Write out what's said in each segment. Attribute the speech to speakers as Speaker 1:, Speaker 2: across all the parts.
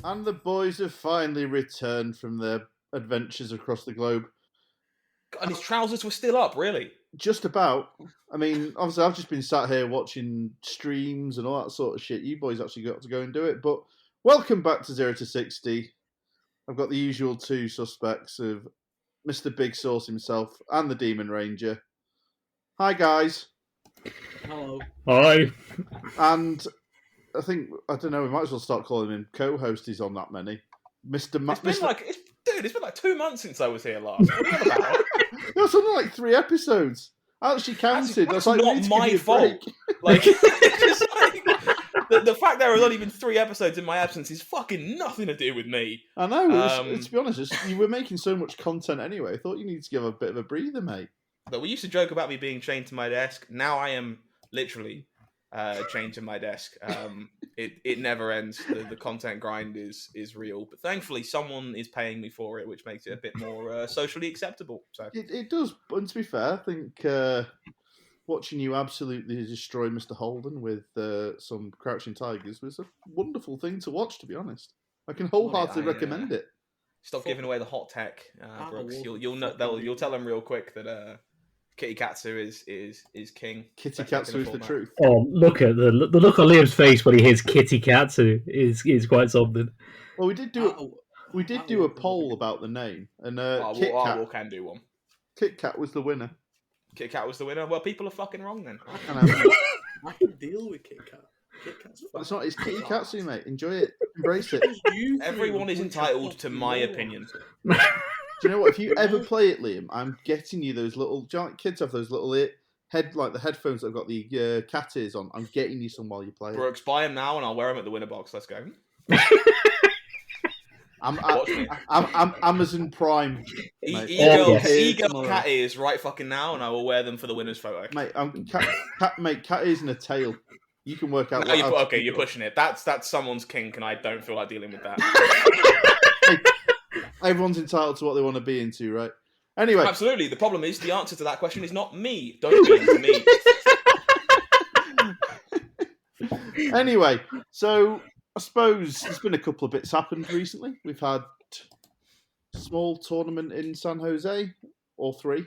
Speaker 1: And the boys have finally returned from their adventures across the globe.
Speaker 2: And his trousers were still up, really?
Speaker 1: Just about. I mean, obviously, I've just been sat here watching streams and all that sort of shit. You boys actually got to go and do it. But welcome back to 0 to 60. I've got the usual two suspects of Mr. Big Sauce himself and the Demon Ranger. Hi, guys.
Speaker 3: Hello.
Speaker 4: Hi.
Speaker 1: And I think, I don't know, we might as well start calling him co-host. He's on that many. Mr.
Speaker 2: It's been like 2 months since I was here last. What are you on about?
Speaker 1: It was something like 3 episodes. I actually counted.
Speaker 2: That's
Speaker 1: like,
Speaker 2: not my fault. Like, just like the fact there has only been 3 episodes in my absence is fucking nothing to do with me.
Speaker 1: I know. To be honest, you were making so much content anyway. I thought you needed to give a bit of a breather, mate.
Speaker 2: But we used to joke about me being chained to my desk. Now I am literally chained to my desk. It never ends. The content grind is real. But thankfully, someone is paying me for it, which makes it a bit more socially acceptable. So
Speaker 1: it does. But to be fair, I think watching you absolutely destroy Mr. Holden with some Crouching Tigers was a wonderful thing to watch, to be honest. I can wholeheartedly recommend it.
Speaker 2: Stop giving away the hot tech, Brooks. You'll tell them real quick that Kitty Katsu is king.
Speaker 1: Kitty Katsu is the truth.
Speaker 4: Oh, look at the look on Liam's face when he hears Kitty Katsu is quite something.
Speaker 1: Well, we did do a poll about the name, and Kit Kat
Speaker 2: can do one.
Speaker 1: Kit Kat was the winner.
Speaker 2: Kit Kat was the winner. Well, people are fucking wrong then.
Speaker 3: I can deal with Kit Kat. Kit Kat's
Speaker 1: it's not. It's Kitty Katsu, mate. Enjoy it. Embrace it.
Speaker 2: Everyone is entitled to my opinion.
Speaker 1: Do you know what? If you ever play it, Liam, I'm getting you those little kids have those little the headphones that have got the cat ears on. I'm getting you some while you play.
Speaker 2: Brooks, buy them now, and I'll wear them at the winner box. Let's go.
Speaker 1: I'm Amazon Prime.
Speaker 2: E-girl cat ears right fucking now, and I will wear them for the winner's photo.
Speaker 1: Mate, cat ears and a tail. You can work out.
Speaker 2: No, you're pushing it. That's someone's kink, and I don't feel like dealing with that.
Speaker 1: Everyone's entitled to what they want to be into, right? Anyway,
Speaker 2: absolutely. The problem is the answer to that question is not me. Don't be into me.
Speaker 1: Anyway, so I suppose there's been a couple of bits happened recently. We've had a small tournament in San Jose, or 3.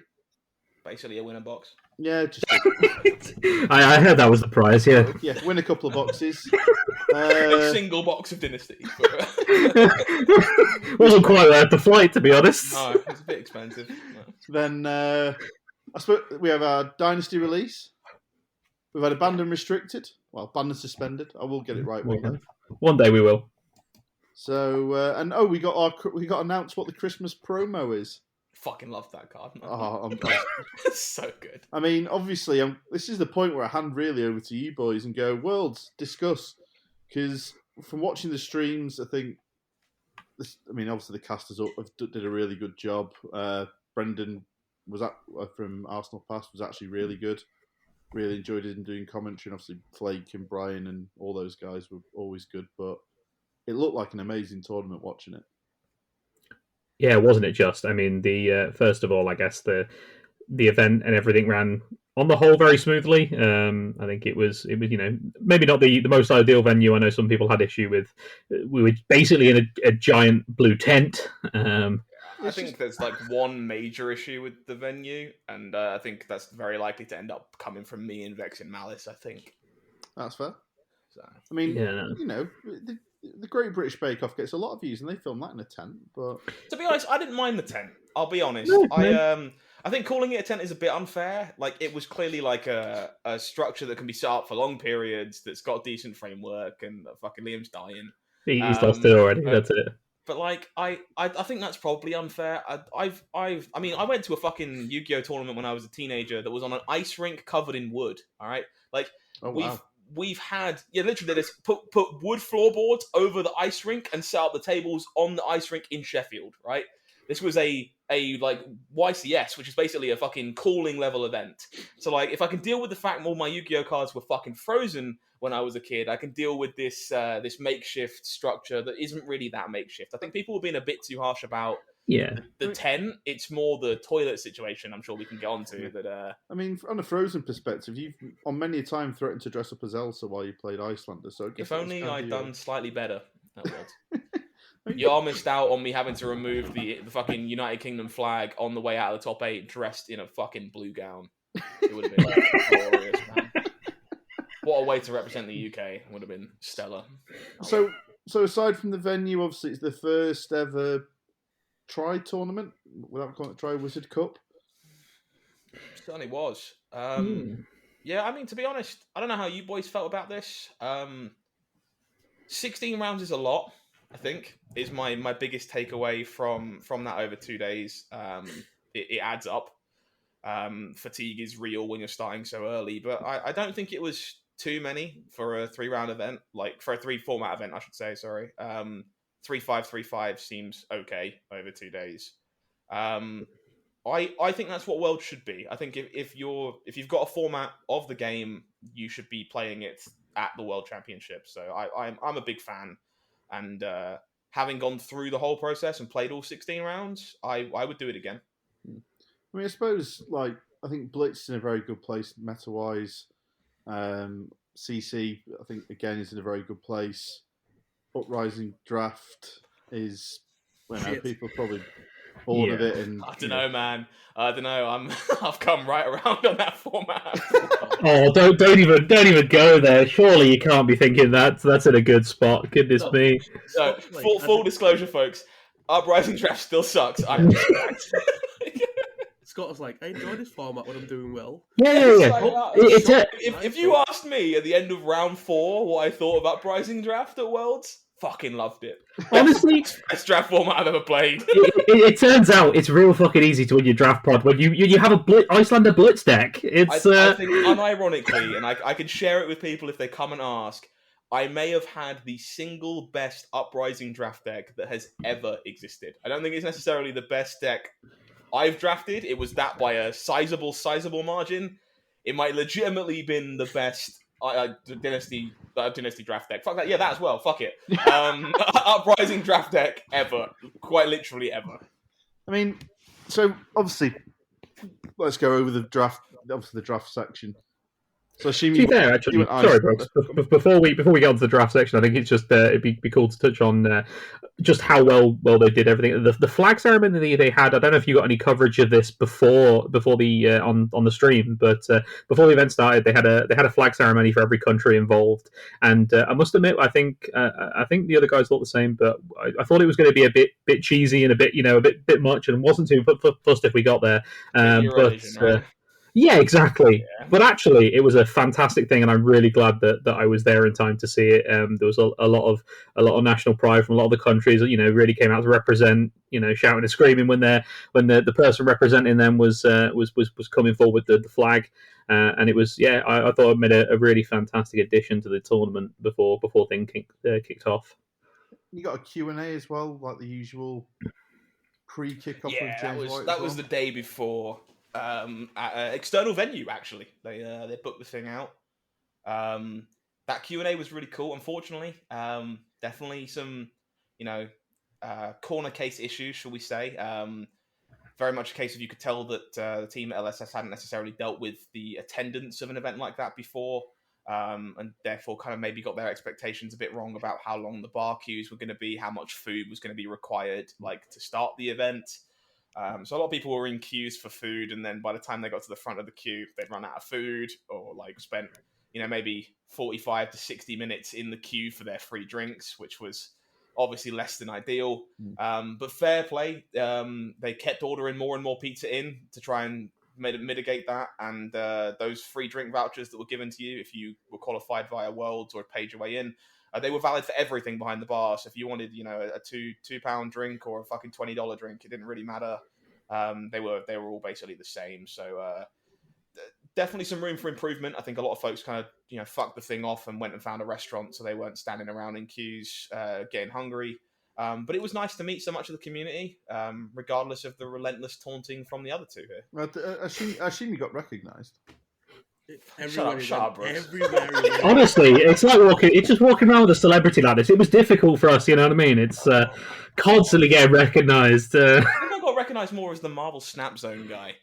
Speaker 2: Basically a winner box.
Speaker 1: Yeah, just
Speaker 4: I heard that was the prize. Yeah,
Speaker 1: win a couple of boxes.
Speaker 2: A single box of Dynasty.
Speaker 4: Wasn't quite worth the flight, to be honest.
Speaker 2: Oh, it's a bit expensive. No.
Speaker 1: Then I suppose we have our Dynasty release. We've had Abandoned Restricted. Well, Banned and Suspended. I will get it right one day.
Speaker 4: One day we will.
Speaker 1: So we got announced what the Christmas promo is.
Speaker 2: Fucking love that card.
Speaker 1: It's
Speaker 2: so good.
Speaker 1: I mean, obviously, this is the point where I hand really over to you boys and go, Worlds, discuss. Because from watching the streams, I think, obviously the casters did a really good job. Brendan from Arsenal Pass was actually really good. Really enjoyed him doing commentary, and obviously Flake and Brian and all those guys were always good. But it looked like an amazing tournament watching it.
Speaker 4: Yeah, wasn't it just? I mean, the first of all, I guess the event and everything ran on the whole very smoothly. I think it was maybe not the most ideal venue. I know some people had issue with. We were basically in a giant blue tent.
Speaker 2: I think there's like one major issue with the venue, and I think that's very likely to end up coming from me and Vex and Malice. I think
Speaker 1: that's fair.
Speaker 2: So
Speaker 1: I mean, the Great British Bake Off gets a lot of views, and they film that in a tent. But
Speaker 2: to be honest, I didn't mind the tent. I'll be honest. I think calling it a tent is a bit unfair. Like, it was clearly like a structure that can be set up for long periods. That's got decent framework, and fucking Liam's dying.
Speaker 4: He's lost it already. That's it.
Speaker 2: But like, I think that's probably unfair. I went to a fucking Yu-Gi-Oh tournament when I was a teenager that was on an ice rink covered in wood. All right, like we've had literally they just put wood floorboards over the ice rink and set up the tables on the ice rink in Sheffield. Right, this was a like YCS, which is basically a fucking cooling level event. So like, if I can deal with the fact all my Yu-Gi-Oh cards were fucking frozen when I was a kid, I can deal with this this makeshift structure that isn't really that makeshift. I think people were being a bit too harsh about the tent. It's more the toilet situation. I'm sure we can get onto that.
Speaker 1: I mean, on a Frozen perspective, you've on many a time threatened to dress up as Elsa while you played Icelander. So
Speaker 2: if only I'd done slightly better. That was. Y'all missed out on me having to remove the fucking United Kingdom flag on the way out of the top 8 dressed in a fucking blue gown. It would have been glorious, man. What a way to represent the UK. It would have been stellar.
Speaker 1: So aside from the venue, obviously it's the first ever Tri tournament, without calling it Tri Wizard Cup.
Speaker 2: Certainly was. Yeah, I mean, to be honest, I don't know how you boys felt about this. 16 rounds is a lot, I think, is my biggest takeaway from that over 2 days. It adds up. Fatigue is real when you're starting so early, but I don't think it was too many for a 3-round event, like for a 3-format event, I should say, sorry. 3-5, 3-5 seems okay over 2 days. I think that's what World should be. I think if you've got a format of the game, you should be playing it at the World Championship. So I'm a big fan, and having gone through the whole process and played all 16 rounds, I would do it again.
Speaker 1: I mean, I suppose I think Blitz is in a very good place meta wise. CC, I think again is in a very good place. Uprising Draft is, people probably bored of it, and
Speaker 2: I don't know, man. I don't know. I've come right around on that format.
Speaker 4: Oh, don't even go there. Surely you can't be thinking that's in a good spot. Goodness me.
Speaker 2: So, full disclosure, folks. Uprising Draft still sucks.
Speaker 3: Scott was like, I enjoy this format when I'm doing well.
Speaker 4: Yeah.
Speaker 2: If you asked me at the end of round 4 what I thought of Uprising Draft at Worlds, fucking loved it.
Speaker 4: Honestly,
Speaker 2: best draft format I've ever played.
Speaker 4: It turns out it's real fucking easy to win your draft pod when you have a Icelander Blitz deck. It's
Speaker 2: I think unironically, and I can share it with people if they come and ask, I may have had the single best Uprising Draft deck that has ever existed. I don't think it's necessarily the best deck I've drafted. It was that by a sizable margin. It might legitimately been the best Dynasty draft deck. Fuck that. Yeah, that as well. Fuck it. Uprising draft deck ever. Quite literally ever.
Speaker 1: I mean, so obviously, let's go over the draft. Obviously, the draft section. So,
Speaker 4: sorry, Brooks. Before we get on to the draft section, I think it's just it'd be cool to touch on just how well they did everything. The flag ceremony they had. I don't know if you got any coverage of this before the on the stream, but before the event started, they had a flag ceremony for every country involved. And I must admit, I think the other guys thought the same, but I thought it was going to be a bit cheesy and a bit much, and wasn't too fussed if we got there. Right? Yeah, exactly. Yeah. But actually, it was a fantastic thing, and I'm really glad that I was there in time to see it. There was a lot of national pride from a lot of the countries. Really came out to represent. Shouting and screaming when the person representing them was coming forward with the flag, and it was I thought it made a really fantastic addition to the tournament before things kicked off.
Speaker 1: You got a Q&A as well, like the usual pre-kickoff.
Speaker 2: Yeah,
Speaker 1: with James White
Speaker 2: that was the day before. At an external venue, actually, they booked the thing out. That Q&A was really cool. Unfortunately, definitely some corner case issues, shall we say. Very much a case of you could tell that the team at LSS hadn't necessarily dealt with the attendance of an event like that before, and therefore kind of maybe got their expectations a bit wrong about how long the bar queues were going to be, how much food was going to be required to start the event. So a lot of people were in queues for food, and then by the time they got to the front of the queue, they'd run out of food, or spent maybe 45 to 60 minutes in the queue for their free drinks, which was obviously less than ideal. But fair play, they kept ordering more and more pizza in to try and mitigate that, and those free drink vouchers that were given to you if you were qualified via Worlds or paid your way in, they were valid for everything behind the bar. So if you wanted, a £2 drink or a fucking $20 drink, it didn't really matter. They were all basically the same. So definitely some room for improvement. I think a lot of folks kind of fucked the thing off and went and found a restaurant, so they weren't standing around in queues getting hungry. But it was nice to meet so much of the community, regardless of the relentless taunting from the other two here.
Speaker 1: I assume you got recognised.
Speaker 2: Shut up, bro.
Speaker 4: Honestly, it's like walking around with a celebrity like this. It was difficult for us, you know what I mean? It's constantly getting recognised.
Speaker 2: I think I got recognised more as the Marvel Snap Zone guy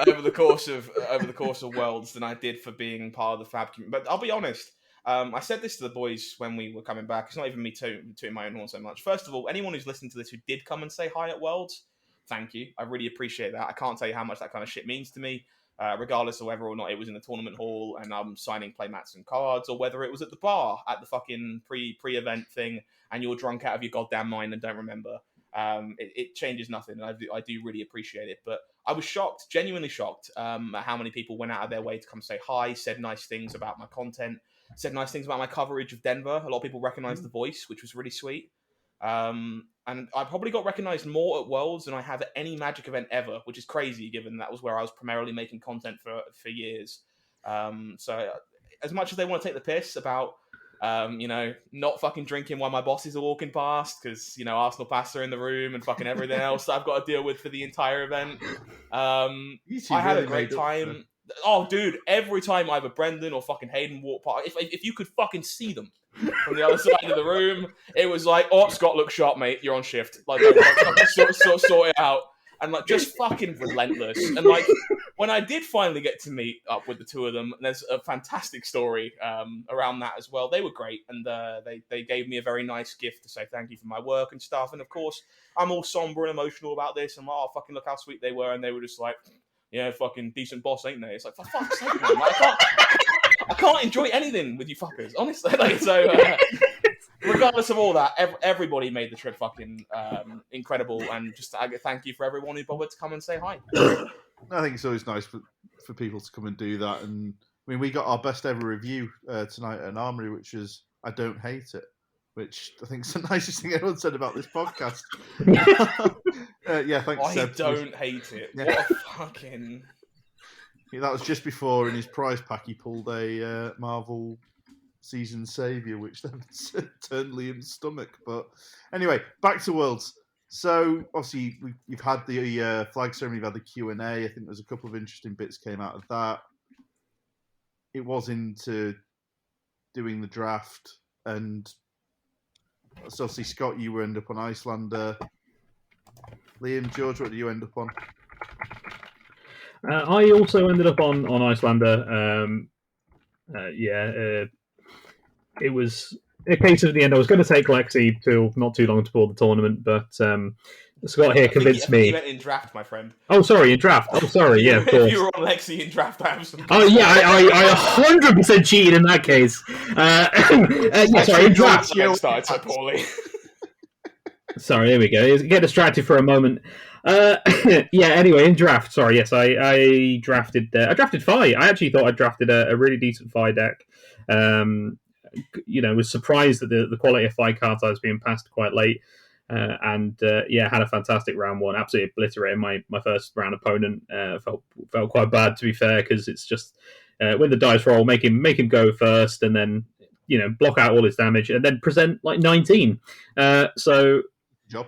Speaker 2: over the course of Worlds than I did for being part of the Fab community. But I'll be honest, I said this to the boys when we were coming back. It's not even me tooting my own horn so much. First of all, anyone who's listened to this who did come and say hi at Worlds, thank you. I really appreciate that. I can't tell you how much that kind of shit means to me, regardless of whether or not it was in the tournament hall and I'm signing playmats and cards, or whether it was at the bar at the fucking pre-event thing and you're drunk out of your goddamn mind and don't remember. It changes nothing, and I do really appreciate it. But I was shocked, genuinely shocked, at how many people went out of their way to come say hi, said nice things about my content, said nice things about my coverage of Denver. A lot of people recognized the voice, which was really sweet. And I probably got recognized more at Worlds than I have at any Magic event ever, which is crazy given that was where I was primarily making content for years. So as much as they want to take the piss about, not fucking drinking while my bosses are walking past because, Arsenal pasta in the room and fucking everything else that I've got to deal with for the entire event. I had a great time. Oh, dude, every time either Brendan or fucking Hayden walked past, if you could fucking see them from the other side of the room, it was like, oh, Scott, look sharp, mate, you're on shift. Like sort it out. And like just fucking relentless. And like when I did finally get to meet up with the two of them, there's a fantastic story around that as well. They were great, and they gave me a very nice gift to say thank you for my work and stuff. And of course, I'm all somber and emotional about this. And oh, fucking look how sweet they were, and they were just like, yeah, fucking decent boss, ain't they? It's like, for fuck's sake, man. Like, I can't enjoy anything with you fuckers, honestly. Like, so. Regardless of all that, everybody made the trip fucking incredible, and just thank you for everyone who bothered to come and say hi.
Speaker 1: I think it's always nice for people to come and do that, and I mean, we got our best ever review tonight at an Armory, which is "I don't hate it," which I think is the nicest thing anyone said about this podcast. Yeah, thanks.
Speaker 2: I don't hate it. Yeah. What a fucking.
Speaker 1: Yeah, that was just before in his prize pack he pulled a Marvel season savior, which then turned Liam's stomach. But anyway, back to Worlds. So obviously you've had the flag ceremony, you've had the Q&A. I think there's a couple of interesting bits came out of that. It was into doing the draft, and so obviously Scott, you end up on Icelander. Liam, George, what did you end up on?
Speaker 4: I also ended up on Icelander. It was a case of the end. I was going to take Lexi till not too long to pull the tournament, but Scott here convinced me.
Speaker 2: You went in draft, my friend.
Speaker 4: Oh, sorry, in draft. Oh, sorry, yeah, of course.
Speaker 2: If you were on Lexi in draft, I have some.
Speaker 4: Oh, yeah, I 100% cheated in that case. Sorry, in draft.
Speaker 2: Started so poorly.
Speaker 4: Sorry, there we go. Get distracted for a moment. Anyway, in draft. Sorry, yes, I drafted. I drafted Fi. I actually thought I drafted a really decent Fi deck. Was surprised that the quality of Fi cards I was being passed quite late, had a fantastic round one. Absolutely obliterated my first round opponent. Felt quite bad, to be fair, because it's just win the dice roll, make him go first, and then block out all his damage, and then present like 19.
Speaker 1: Job.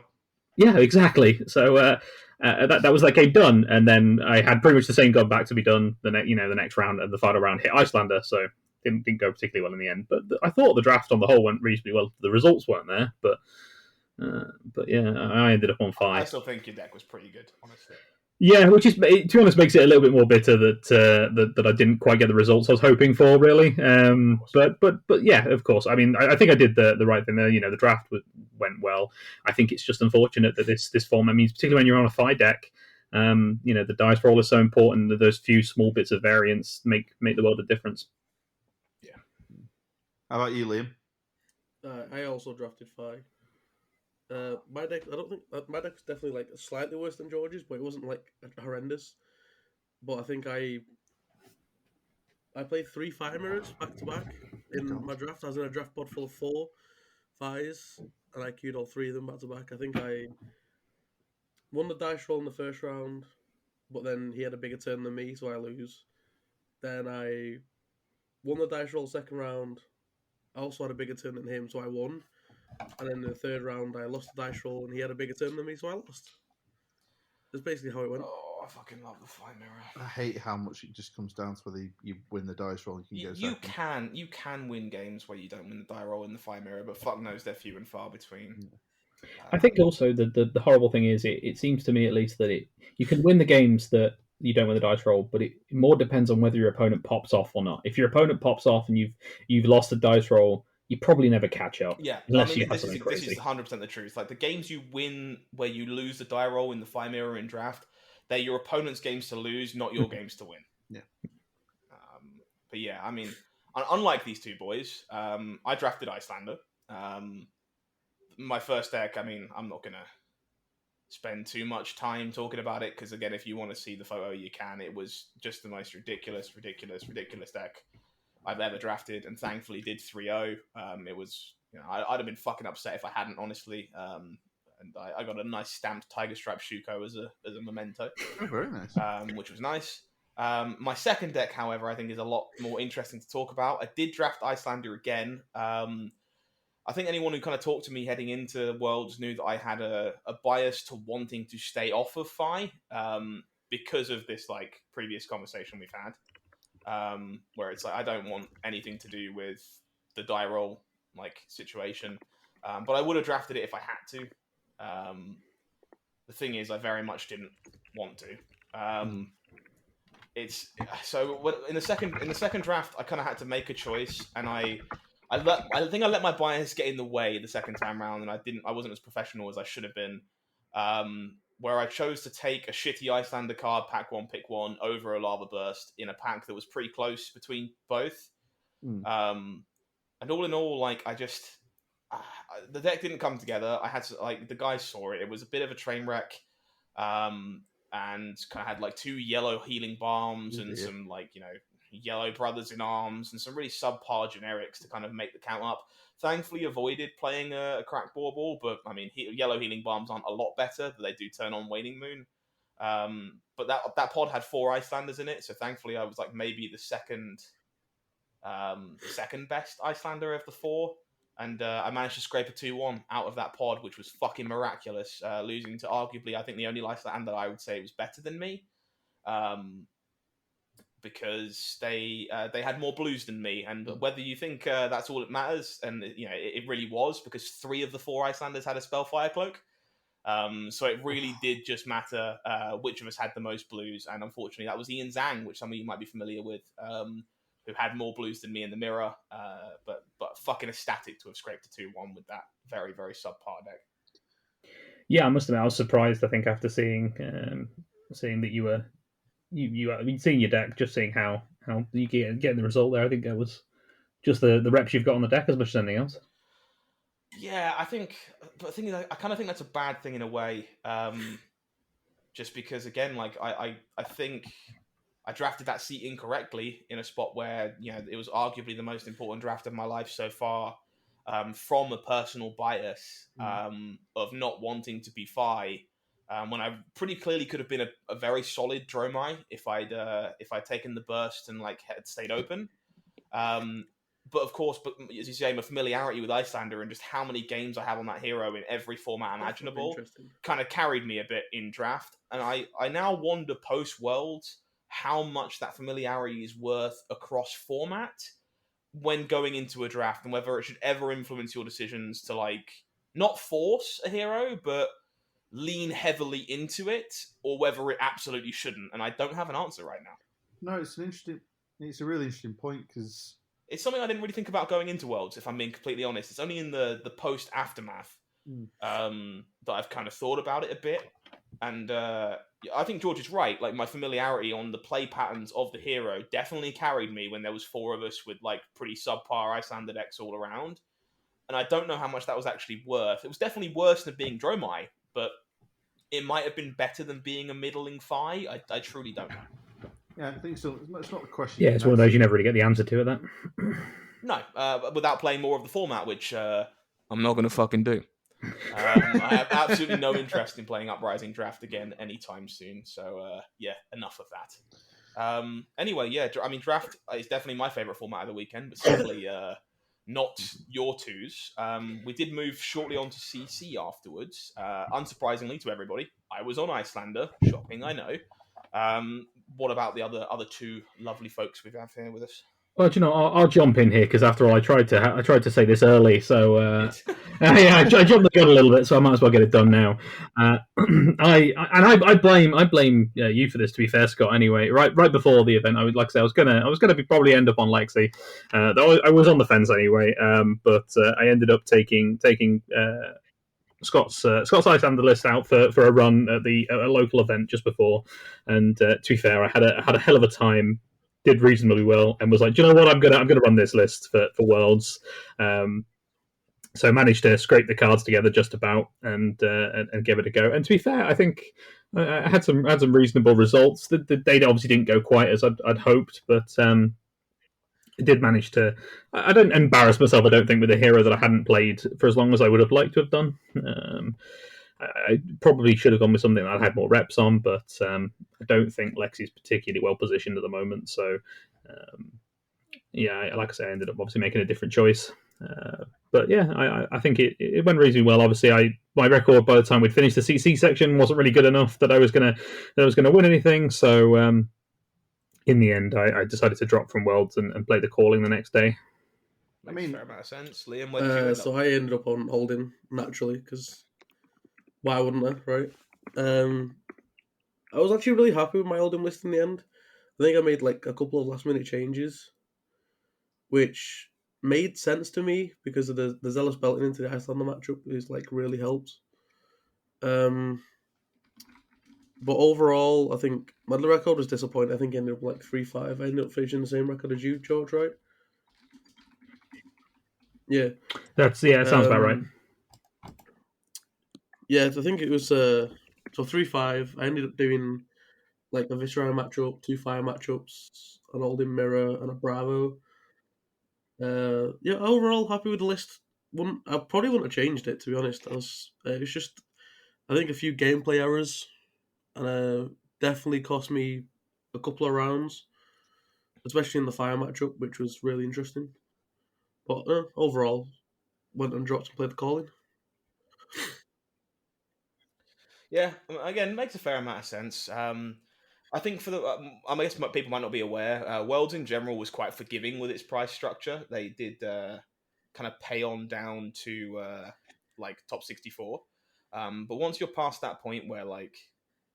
Speaker 4: Yeah, exactly. So that was that game done, and then I had pretty much the same gun back to be done the next round, and the final round hit Icelander. So didn't go particularly well in the end. But I thought the draft on the whole went reasonably well. The results weren't there, but yeah, I ended up on 5.
Speaker 2: I still think your deck was pretty good, honestly.
Speaker 4: Yeah, which is, to be honest, makes it a little bit more bitter that I didn't quite get the results I was hoping for, really. But yeah, of course. I mean, I think I did the right thing there. The draft went well. I think it's just unfortunate that this format means, particularly when you're on a Fi deck, the dice roll is so important that those few small bits of variance make the world of difference.
Speaker 1: Yeah. How about you, Liam?
Speaker 3: I also drafted Fi. My deck, I don't think my deck's definitely like slightly worse than George's, but it wasn't like horrendous. But I think I played 3 Fire Mirrors back to back in my draft. I was in a draft pod full of 4 Fires, and I queued all 3 of them back to back. I think I won the dice roll in the first round, but then he had a bigger turn than me, so I lose. Then I won the dice roll second round. I also had a bigger turn than him, so I won. And then in the third round, I lost the dice roll, and he had a bigger turn than me, so I lost. That's basically how it went.
Speaker 2: Oh, I fucking love the Fi Mirror.
Speaker 1: I hate how much it just comes down to whether you win the dice roll and you can go second.
Speaker 2: You can win games where you don't win the die roll in the Fi Mirror, but fuck knows they're few and far between.
Speaker 4: I think also the horrible thing is it seems to me at least that you can win the games that you don't win the dice roll, but it more depends on whether your opponent pops off or not. If your opponent pops off and you've lost a dice roll, you probably never catch up.
Speaker 2: Yeah,
Speaker 4: unless you have
Speaker 2: this
Speaker 4: something
Speaker 2: is
Speaker 4: crazy.
Speaker 2: 100% the truth. Like the games you win where you lose the die roll in the fire mirror in draft, they're your opponent's games to lose, not your games to win.
Speaker 1: Yeah.
Speaker 2: But yeah, I mean, unlike these two boys, I drafted Icelander. My first deck, I mean, I'm not gonna spend too much time talking about it because again, if you want to see the photo, you can. It was just the most ridiculous deck I've ever drafted, and thankfully did 3-0. It was, I'd have been fucking upset if I hadn't, honestly. And I got a nice stamped Tiger Stripe Shuko as a memento.
Speaker 1: Oh, very nice.
Speaker 2: Which was nice. My second deck, however, I think is a lot more interesting to talk about. I did draft Icelander again. I think anyone who kind of talked to me heading into Worlds knew that I had a bias to wanting to stay off of Fi because of this like previous conversation we've had. Where it's like I don't want anything to do with the die roll like situation, but I would have drafted it if I had to. The thing is, I very much didn't want to. It's so in the second draft, I kind of had to make a choice, and I think I let my bias get in the way the second time round, and I wasn't as professional as I should have been. Where I chose to take a shitty Icelander card, pack one, pick one, over a Lava Burst in a pack that was pretty close between both. And all in all, like, the deck didn't come together. I had to, like, the guys saw it. It was a bit of a train wreck. And kind of had, like, 2 yellow healing bombs and some, like, yellow brothers in arms and some really subpar generics to kind of make the count up. Thankfully avoided playing a crack ball, but I mean, yellow healing bombs aren't a lot better, but they do turn on Waning Moon. But that pod had 4 Icelanders in it, so thankfully I was like maybe the second best Icelander of the 4, and I managed to scrape a 2-1 out of that pod, which was fucking miraculous, losing to arguably I think the only Icelander I would say was better than me. Because they had more blues than me, and whether you think that's all that matters, and it really was, because 3 of the 4 Icelanders had a Spellfire Cloak, so it really did just matter which of us had the most blues, and unfortunately that was Ian Zhang, which some of you might be familiar with, who had more blues than me in the mirror, but fucking ecstatic to have scraped a 2-1 with that very, very subpar deck.
Speaker 4: Yeah, I must admit I was surprised. I think after seeing that you were. Seeing your deck, just seeing how you getting the result there, I think it was just the reps you've got on the deck as much as anything else.
Speaker 2: Yeah, I think, but the thing is, I kind of think that's a bad thing in a way, just because again, like I think I drafted that seat incorrectly in a spot where it was arguably the most important draft of my life so far, from a personal bias of not wanting to be Fi. When I pretty clearly could have been a very solid Dromai if I'd taken the burst and like had stayed open. But of course, as you say, my familiarity with Icelander and just how many games I have on that hero in every format imaginable kind of carried me a bit in draft. And I now wonder post Worlds how much that familiarity is worth across format when going into a draft, and whether it should ever influence your decisions to like not force a hero, but lean heavily into it, or whether it absolutely shouldn't. And I don't have an answer right now.
Speaker 1: No, it's a really interesting point, because
Speaker 2: it's something I didn't really think about going into Worlds, if I'm being completely honest. It's only in the post aftermath that I've kind of thought about it a bit. And I think George is right. Like, my familiarity on the play patterns of the hero definitely carried me when there was 4 of us with like pretty subpar Icelander decks all around. And I don't know how much that was actually worth. It was definitely worse than being Dromai, but it might have been better than being a middling Fi. I truly don't know.
Speaker 1: Yeah, I think so. It's not a question.
Speaker 4: Yeah, it's one of those you never really get the answer to at that.
Speaker 2: No, without playing more of the format, which I'm not going to fucking do. I have absolutely no interest in playing Uprising Draft again anytime soon. So, yeah, enough of that. Anyway, yeah, I mean, Draft is definitely my favourite format of the weekend, but certainly not your twos. We did move shortly on to CC afterwards. Unsurprisingly to everybody, I was on Icelander. Shocking, I know. What about the other 2 lovely folks we have here with us?
Speaker 4: Well, do you know, I'll jump in here because after all, I tried to say this early, so yeah, I jumped the gun a little bit, so I might as well get it done now. I blame you for this. To be fair, Scott. Anyway, right before the event, I would like to say I was gonna be probably end up on Lexi. Though I was on the fence anyway, but I ended up taking Scott's Icelander list out for a run at a local event just before, and to be fair, I had a hell of a time. Did reasonably well, and was like, do you know what? I'm gonna run this list for Worlds. So I managed to scrape the cards together just about and give it a go. And to be fair, I think I had some reasonable results. The data obviously didn't go quite as I'd hoped, but I did manage to. I don't embarrass myself. I don't think with a hero that I hadn't played for as long as I would have liked to have done. I probably should have gone with something that I had more reps on, but I don't think Lexi's particularly well positioned at the moment. So, yeah, like I say, I ended up obviously making a different choice. But yeah, I think it went reasonably well. Obviously, my record by the time we'd finished the CC section wasn't really good enough that I was gonna win anything. So in the end, I decided to drop from Worlds and play the Calling the next day.
Speaker 2: Makes a fair amount of sense. Liam, where did you end up?
Speaker 3: So I ended up on Holding naturally because why wouldn't I, right? I was actually really happy with my Holding list in the end. I think I made like a couple of last minute changes, which made sense to me because of the Zealous belting into the Icelander matchup is like really helps. But overall, I think my record was disappointing. I think I ended up like 3-5. I ended up finishing the same record as you, George, right? Yeah.
Speaker 4: It sounds about right.
Speaker 3: Yeah, I think it was so 3-5. I ended up doing like a Viscera matchup, 2 fire matchups, an Holding Mirror, and a Bravo. Yeah, overall happy with the list. I probably wouldn't have changed it, to be honest. It's just I think a few gameplay errors, and definitely cost me a couple of rounds, especially in the fire matchup, which was really interesting. But overall, went and dropped and played the Calling.
Speaker 2: Yeah, again, makes a fair amount of sense. I think for the, I guess people might not be aware, Worlds in general was quite forgiving with its price structure. They did kind of pay on down to like top 64. But once you're past that point where like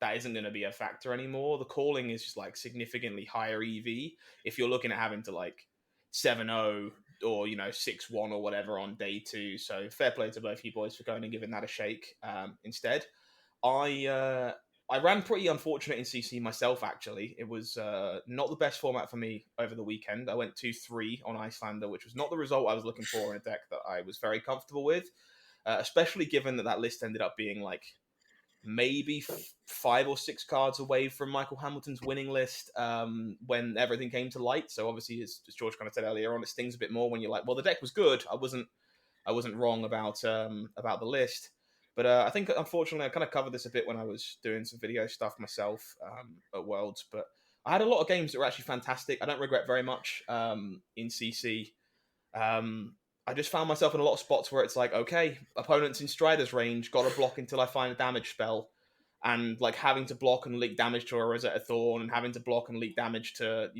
Speaker 2: that isn't going to be a factor anymore, the Calling is just like significantly higher EV. If you're looking at having to like 7-0 or 6-1 or whatever on day 2, so fair play to both you boys for going and giving that a shake instead. I ran pretty unfortunate in CC myself, actually. It was not the best format for me over the weekend. I went 2-3 on Icelander, which was not the result I was looking for in a deck that I was very comfortable with, especially given that list ended up being like maybe 5 or 6 cards away from Michael Hamilton's winning list when everything came to light. So obviously, as George kind of said earlier on, it stings a bit more when you're like, well, the deck was good. I wasn't wrong about the list. But I think, unfortunately, I kind of covered this a bit when I was doing some video stuff myself at Worlds. But I had a lot of games that were actually fantastic. I don't regret very much in CC. I just found myself in a lot of spots where it's like, okay, opponents in Strider's range, got to block until I find a damage spell. And like having to block and leak damage to a Rosetta Thorn and having to block and leak damage to,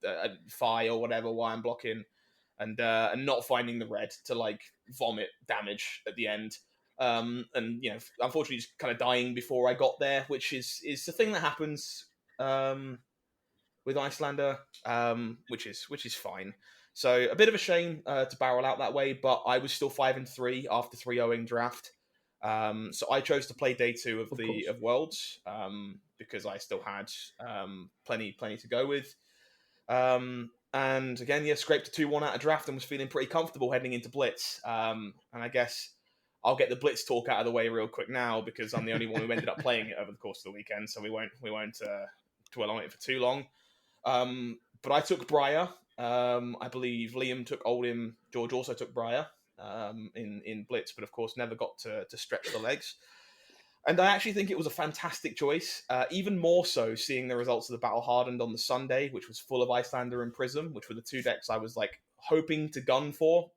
Speaker 2: a Fi or whatever while I'm blocking. And not finding the red to like vomit damage at the end. And unfortunately, just kind of dying before I got there, which is the thing that happens with Icelander, which is fine. So a bit of a shame to barrel out that way, but I was still 5-3 after 3-0ing draft. So I chose to play day 2 of Worlds because I still had plenty to go with. And again, scraped a 2-1 out of draft and was feeling pretty comfortable heading into Blitz. And I guess I'll get the Blitz talk out of the way real quick now because I'm the only one who ended up playing it over the course of the weekend, so we won't dwell on it for too long. But I took Briar. I believe Liam took Oldhim. George also took Briar in Blitz, but of course never got to stretch the legs. And I actually think it was a fantastic choice, even more so seeing the results of the Battle Hardened on the Sunday, which was full of Icelander and Prism, which were the 2 decks I was like hoping to gun for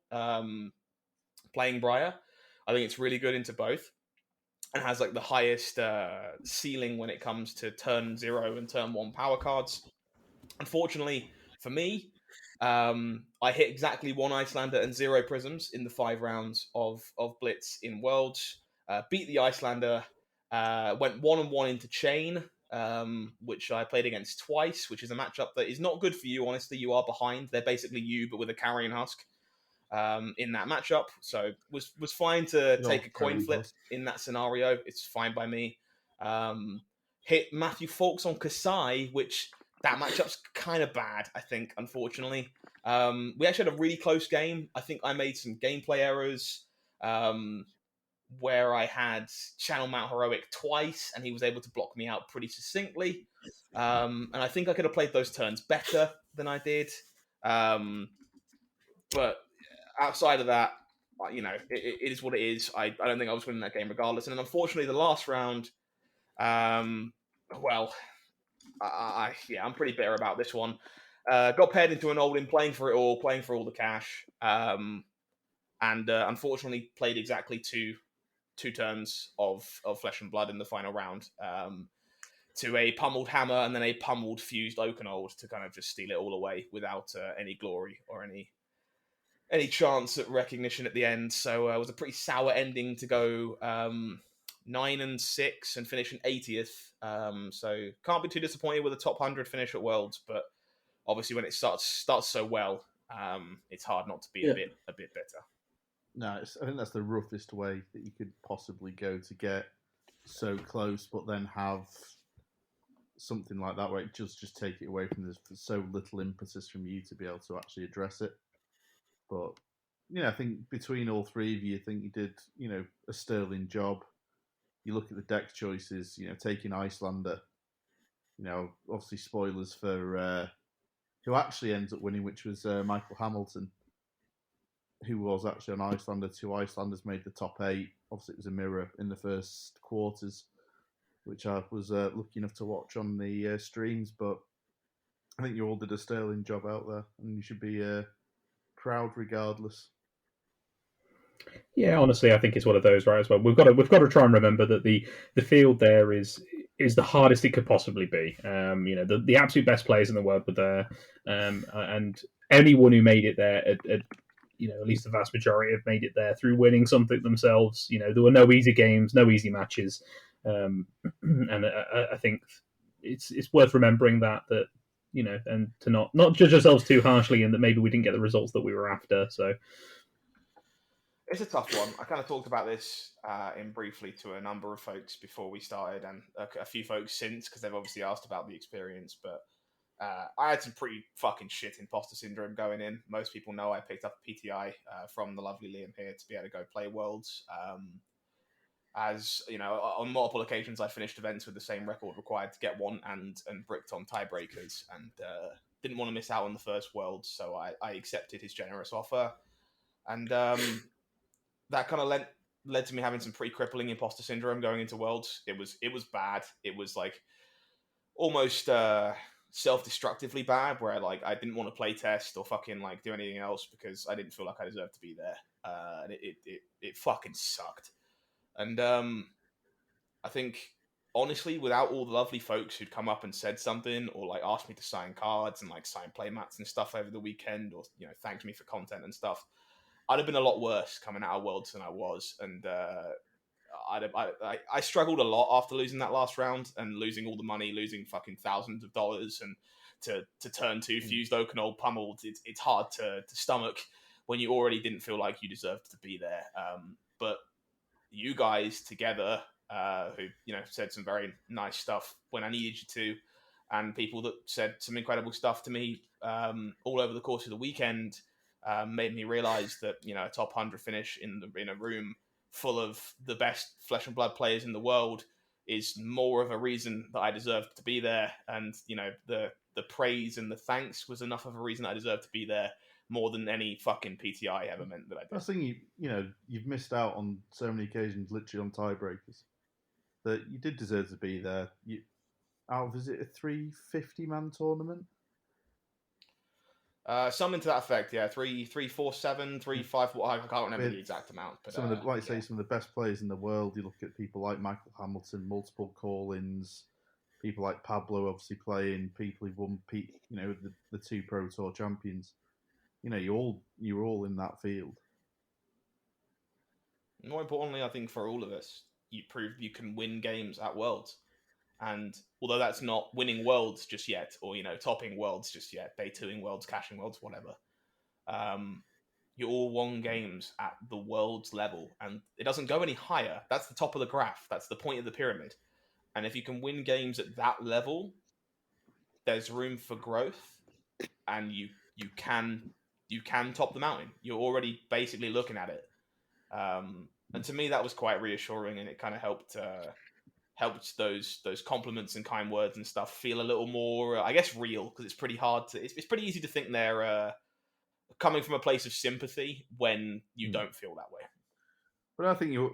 Speaker 2: playing Briar. I think it's really good into both and has like the highest ceiling when it comes to turn 0 and turn 1 power cards. Unfortunately for me, I hit exactly 1 Icelander and 0 prisms in the 5 rounds of Blitz in Worlds. Beat the Icelander. Went 1-1 into Chain, which I played against twice, which is a matchup that is not good for you, honestly. You are behind. They're basically you, but with a Carrion Husk in that matchup. So was fine to take a coin flip in that scenario. It's fine by me. Hit Matthew Fawkes on Kasai, which that matchup's kind of bad, I think, unfortunately. We actually had a really close game. I think I made some gameplay errors where I had Channel Mount Heroic twice, and he was able to block me out pretty succinctly. And I think I could have played those turns better than I did. But outside of that, it is what it is. I don't think I was winning that game regardless. And then unfortunately, the last round, I'm pretty bitter about this one. Got paired into an Oldhim, playing for all the cash, and unfortunately played exactly two turns of Flesh and Blood in the final round, to a pummeled Hammer and then a pummeled fused Oakenold to kind of just steal it all away without any glory or any chance at recognition at the end. So it was a pretty sour ending to go 9-6 and finish in 80th. So can't be too disappointed with a top 100 finish at Worlds, but obviously when it starts so well, it's hard not to be a bit better.
Speaker 1: No, I think that's the roughest way that you could possibly go to get so close, but then have something like that where it just take it away from there's so little impetus from you to be able to actually address it. But I think between all three of you, I think you did a sterling job. You look at the deck choices, taking Icelander. Obviously spoilers for who actually ends up winning, which was Michael Hamilton, who was actually on Icelander. 2 Icelanders made the top 8. Obviously, it was a mirror in the first quarters, which I was lucky enough to watch on the streams. But I think you all did a sterling job out there, and you should be proud regardless.
Speaker 4: Yeah, honestly, I think it's one of those, right? As well, we've got to try and remember that the field there is the hardest it could possibly be. The absolute best players in the world were there, and anyone who made it there at least the vast majority have made it there through winning something themselves. There were no easy games, no easy matches, and I think it's worth remembering that and to not judge ourselves too harshly, and that maybe we didn't get the results that we were after. So
Speaker 2: it's a tough one. I kind of talked about this in briefly to a number of folks before we started, and a few folks since, because they've obviously asked about the experience, but I had some pretty fucking shit imposter syndrome going in. Most people know I picked up a PTI from the lovely Liam here to be able to go play Worlds. As on multiple occasions, I finished events with the same record required to get one, and bricked on tiebreakers, and didn't want to miss out on the first Worlds, so I accepted his generous offer, and that kind of led to me having some pretty crippling imposter syndrome going into Worlds. It was bad. It was like almost self-destructively bad, where I didn't want to play test or fucking do anything else because I didn't feel like I deserved to be there. And it fucking sucked. And I think honestly, without all the lovely folks who'd come up and said something or asked me to sign cards and sign playmats and stuff over the weekend, or thanked me for content and stuff, I'd have been a lot worse coming out of Worlds than I was. And I struggled a lot after losing that last round and losing all the money, losing fucking thousands of dollars, and to turn 2 fused Oakenold pummeled. It's hard to stomach when you already didn't feel like you deserved to be there. But you guys together, who said some very nice stuff when I needed you to, and people that said some incredible stuff to me all over the course of the weekend, made me realize that a top 100 finish in a room full of the best Flesh and Blood players in the world is more of a reason that I deserved to be there. And the praise and the thanks was enough of a reason I deserved to be there, more than any fucking PTI ever meant that I did.
Speaker 1: I think you've missed out on so many occasions, literally on tiebreakers, that you did deserve to be there. Is it a 350-man tournament?
Speaker 2: Something to that effect, yeah. 347, 35. I can't remember the exact amount. But
Speaker 1: some of the best players in the world. You look at people like Michael Hamilton, multiple call-ins, people like Pablo obviously playing, people who've won, the 2 Pro Tour champions. you were all in that field.
Speaker 2: More importantly, I think for all of us, you proved you can win games at Worlds. And although that's not winning Worlds just yet, or topping Worlds just yet, day 2ing Worlds, cashing Worlds, whatever, you all won games at the Worlds level, and it doesn't go any higher. That's the top of the graph. That's the point of the pyramid. And if you can win games at that level, there's room for growth, and you can top the mountain. You're already basically looking at it. And to me, that was quite reassuring, and it kind of helped those compliments and kind words and stuff feel a little more, I guess, real, because it's pretty hard to. It's pretty easy to think they're coming from a place of sympathy when you don't feel that way.
Speaker 1: But I think you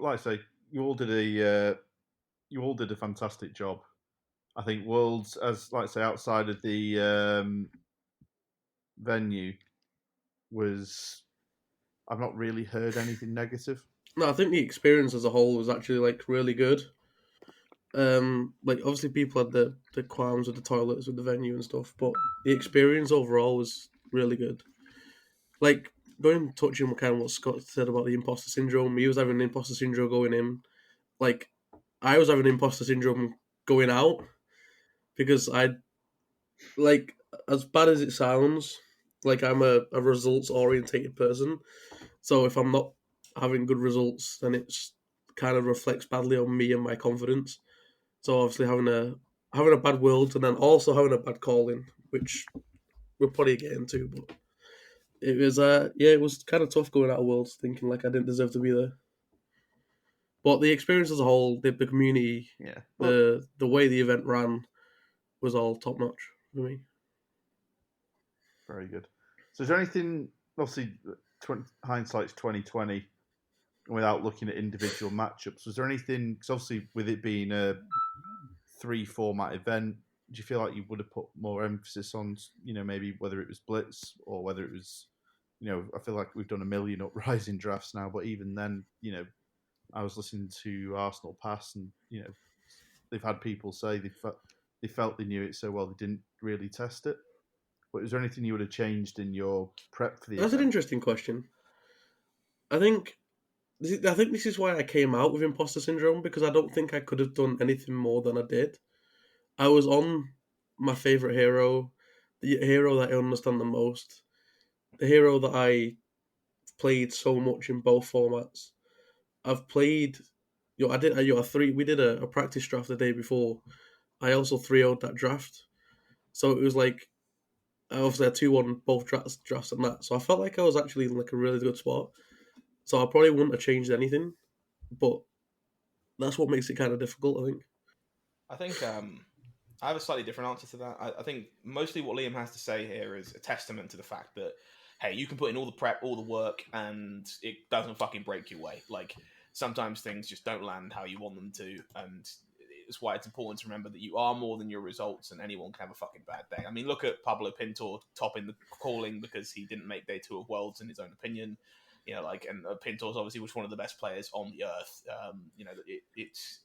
Speaker 1: all did a fantastic job. I think Worlds, outside of the venue, I've not really heard anything negative.
Speaker 3: No, I think the experience as a whole was actually really good. Obviously people had the qualms with the toilets, with the venue and stuff, but the experience overall was really good. Touching kind of what Scott said about the imposter syndrome, he was having imposter syndrome going in. I was having imposter syndrome going out, because as bad as it sounds, I'm a results orientated person. So if I'm not having good results, then it's kind of reflects badly on me and my confidence. So obviously having a bad World, and then also having a bad calling, which we'll probably get into, but it was it was kind of tough going out of Worlds thinking I didn't deserve to be there. But the experience as a whole, the community, the way the event ran, was all top notch for me.
Speaker 1: Very good. So is there anything, obviously hindsight's 2020, without looking at individual matchups, was there anything, because obviously with it being a 3-format event, do you feel like you would have put more emphasis on, maybe whether it was Blitz or whether it was, I feel like we've done a million uprising drafts now, but even then, I was listening to Arsenal Pass, and they've had people say they felt they knew it so well they didn't really test it. But is there anything you would have changed in your prep for the event?
Speaker 3: That's an interesting question. I think this is why I came out with imposter syndrome, because I don't think I could have done anything more than I did. I was on my favourite hero, the hero that I understand the most, the hero that I played so much in both formats. I've played, we did a practice draft the day before. I also 3-0'd that draft. So it was I obviously had 2-1 both drafts and that. So I felt like I was actually in a really good spot. So I probably wouldn't have changed anything, but that's what makes it kind of difficult,
Speaker 2: I think I have a slightly different answer to that. I think mostly what Liam has to say here is a testament to the fact that, hey, you can put in all the prep, all the work, and it doesn't fucking break your way. Sometimes things just don't land how you want them to, and it's why it's important to remember that you are more than your results, and anyone can have a fucking bad day. I mean, look at Pablo Pintor topping the calling because he didn't make day 2 of Worlds in his own opinion. And Pintor's obviously was one of the best players on the earth. It's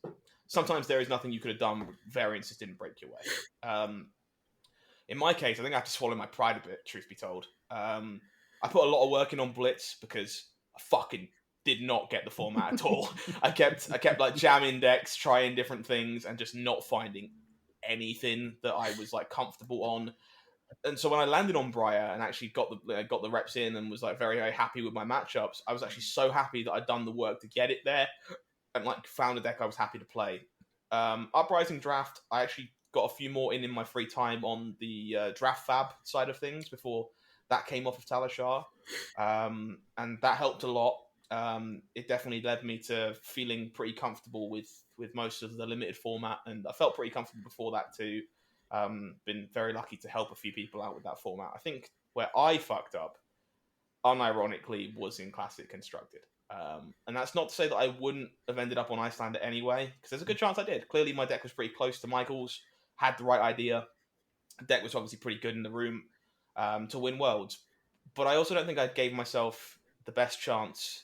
Speaker 2: sometimes there is nothing you could have done. Variance just didn't break your way. In my case, I think I have to swallow my pride a bit, truth be told. I put a lot of work in on Blitz because I fucking did not get the format at all. I kept jamming decks, trying different things, and just not finding anything that I was comfortable on. And so when I landed on Briar and actually got the reps in and was very, very happy with my matchups, I was actually so happy that I'd done the work to get it there and found a deck I was happy to play. Uprising draft, I actually got a few more in my free time on the draft fab side of things before that came off of Talishar, and that helped a lot. It definitely led me to feeling pretty comfortable with most of the limited format, and I felt pretty comfortable before that too. Been very lucky to help a few people out with that format. I think where I fucked up, unironically, was in Classic Constructed. And that's not to say that I wouldn't have ended up on Icelander anyway, because there's a good chance I did. Clearly, my deck was pretty close to Michael's, had the right idea. The deck was obviously pretty good in the room to win Worlds. But I also don't think I gave myself the best chance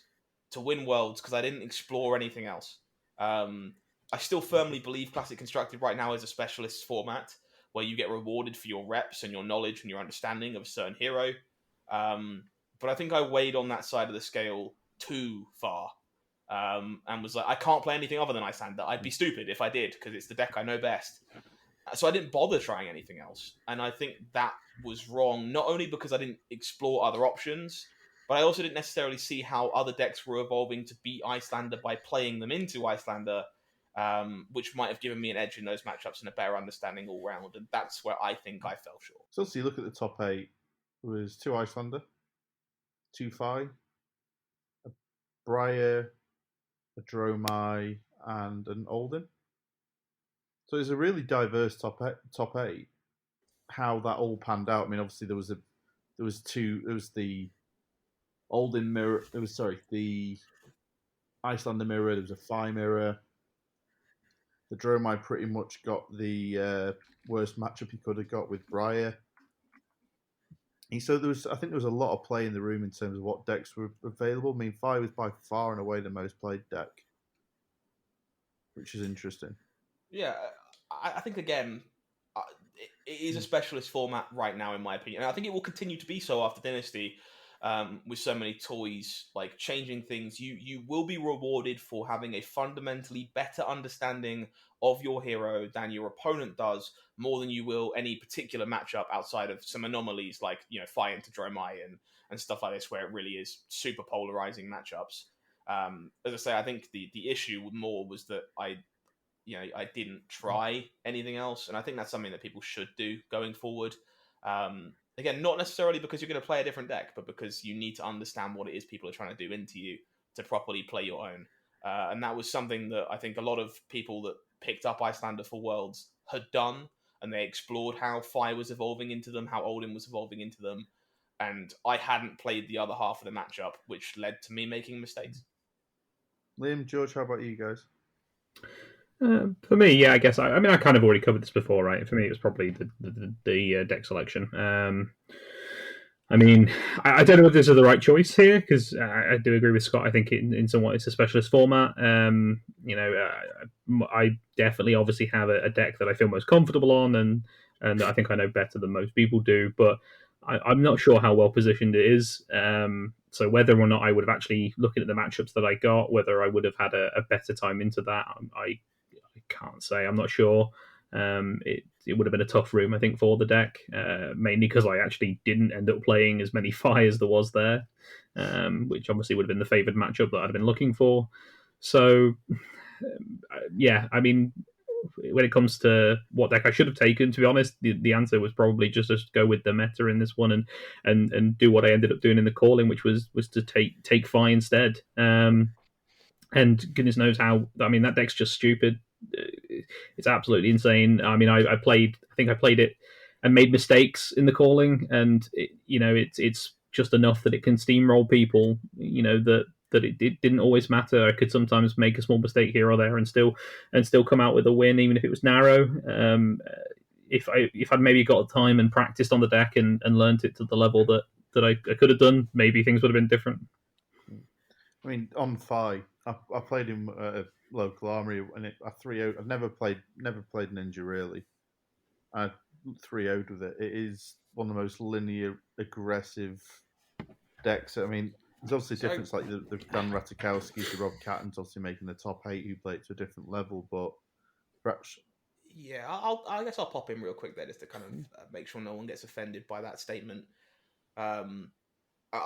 Speaker 2: to win Worlds because I didn't explore anything else. I still firmly believe Classic Constructed right now is a specialist format where you get rewarded for your reps and your knowledge and your understanding of a certain hero. But I think I weighed on that side of the scale too far. And was like, I can't play anything other than Icelander. I'd be stupid if I did, because it's the deck I know best. So I didn't bother trying anything else. And I think that was wrong, not only because I didn't explore other options, but I also didn't necessarily see how other decks were evolving to beat Icelander by playing them into Icelander, which might have given me an edge in those matchups and a better understanding all round. And that's where I think I fell short.
Speaker 1: So you look at the top 8, it was 2 Icelander, 2 Fi, a Briar, a Dromai, and an Oldhim. So it's a really diverse top 8. How that all panned out. I mean, obviously there was the Oldhim mirror. The Icelander mirror. There was a Fi mirror. The Dromai pretty much got the worst matchup he could have got with Briar. And so I think there was a lot of play in the room in terms of what decks were available. I mean, Fi was by far and away the most played deck, which is interesting.
Speaker 2: Yeah, I think, again, it is a specialist format right now, in my opinion. And I think it will continue to be so after Dynasty, with so many toys, like changing things. You will be rewarded for having a fundamentally better understanding of your hero than your opponent does, more than you will any particular matchup outside of some anomalies like, Fi into Dromai and stuff like this, where it really is super polarizing matchups. As I say, I think the issue more was that I didn't try anything else, and I think that's something that people should do going forward. Again, not necessarily because you're going to play a different deck, but because you need to understand what it is people are trying to do into you to properly play your own. And that was something that I think a lot of people that picked up Icelander for Worlds had done, and they explored how Fi was evolving into them, how Oldhim was evolving into them, and I hadn't played the other half of the matchup, which led to me making mistakes.
Speaker 1: Liam, George, how about you guys?
Speaker 4: For me, yeah, I guess I kind of already covered this before, right? For me, it was probably the deck selection. I mean, I don't know if this is the right choice here, because I do agree with Scott. I think in somewhat it's a specialist format. I definitely obviously have a deck that I feel most comfortable on, and I think I know better than most people do, but I'm not sure how well positioned it is. So whether or not I would have actually, looking at the matchups that I got, whether I would have had a better time into that, I can't say. I'm not sure. It would have been a tough room, I think, for the deck, mainly because I actually didn't end up playing as many Fi as there was there, which obviously would have been the favoured matchup that I'd been looking for. So, yeah, I mean, when it comes to what deck I should have taken, to be honest, the answer was probably just to go with the meta in this one and do what I ended up doing in the calling, which was to take Fi instead. And goodness knows how. I mean, that deck's just stupid. It's absolutely insane. I mean, I think I played it and made mistakes in the calling, and it's just enough that it can steamroll people. That it didn't always matter. I could sometimes make a small mistake here or there and still come out with a win, even if it was narrow. If I'd maybe got time and practiced on the deck and learned it to the level that I could have done, maybe things would have been different.
Speaker 1: I mean, on Fi, I played him at a local armory, and I 3-0'd. I've never played Ninja really. I 3-0'd with it. It is one of the most linear, aggressive decks. I mean, there's obviously a difference, like the Dan Ratajkowski to Rob Catton's obviously making the top 8 who play it to a different level, but perhaps.
Speaker 2: Yeah, I guess I'll pop in real quick there just to kind of make sure no one gets offended by that statement. I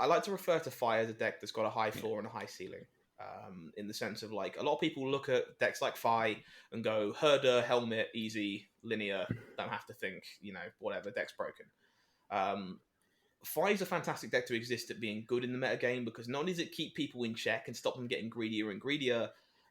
Speaker 2: like to refer to Fi as a deck that's got a high floor and a high ceiling. In the sense of, like, a lot of people look at decks like Fi and go, Herder, Helmet, easy, linear, don't have to think, whatever, deck's broken. Fi is a fantastic deck to exist at being good in the metagame, because not only does it keep people in check and stop them getting greedier and greedier,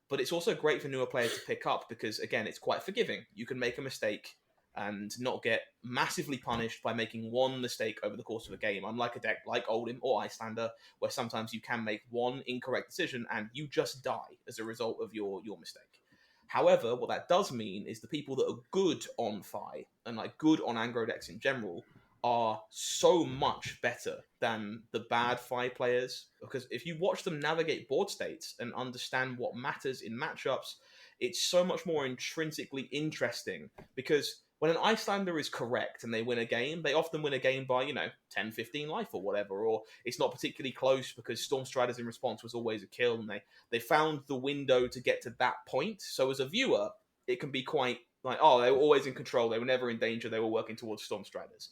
Speaker 2: but it's also great for newer players to pick up because, again, it's quite forgiving. You can make a mistake and not get massively punished by making one mistake over the course of a game, unlike a deck like Oldhim or Icelander, where sometimes you can make one incorrect decision and you just die as a result of your mistake. However, what that does mean is the people that are good on Fi and like good on aggro decks in general are so much better than the bad Fi players, because if you watch them navigate board states and understand what matters in matchups, it's so much more intrinsically interesting, because when an Icelander is correct and they win a game, they often win a game by, 10, 15 life or whatever, or it's not particularly close because Storm Striders in response was always a kill, and they found the window to get to that point. So as a viewer, it can be quite like, oh, they were always in control, they were never in danger, they were working towards Storm Striders.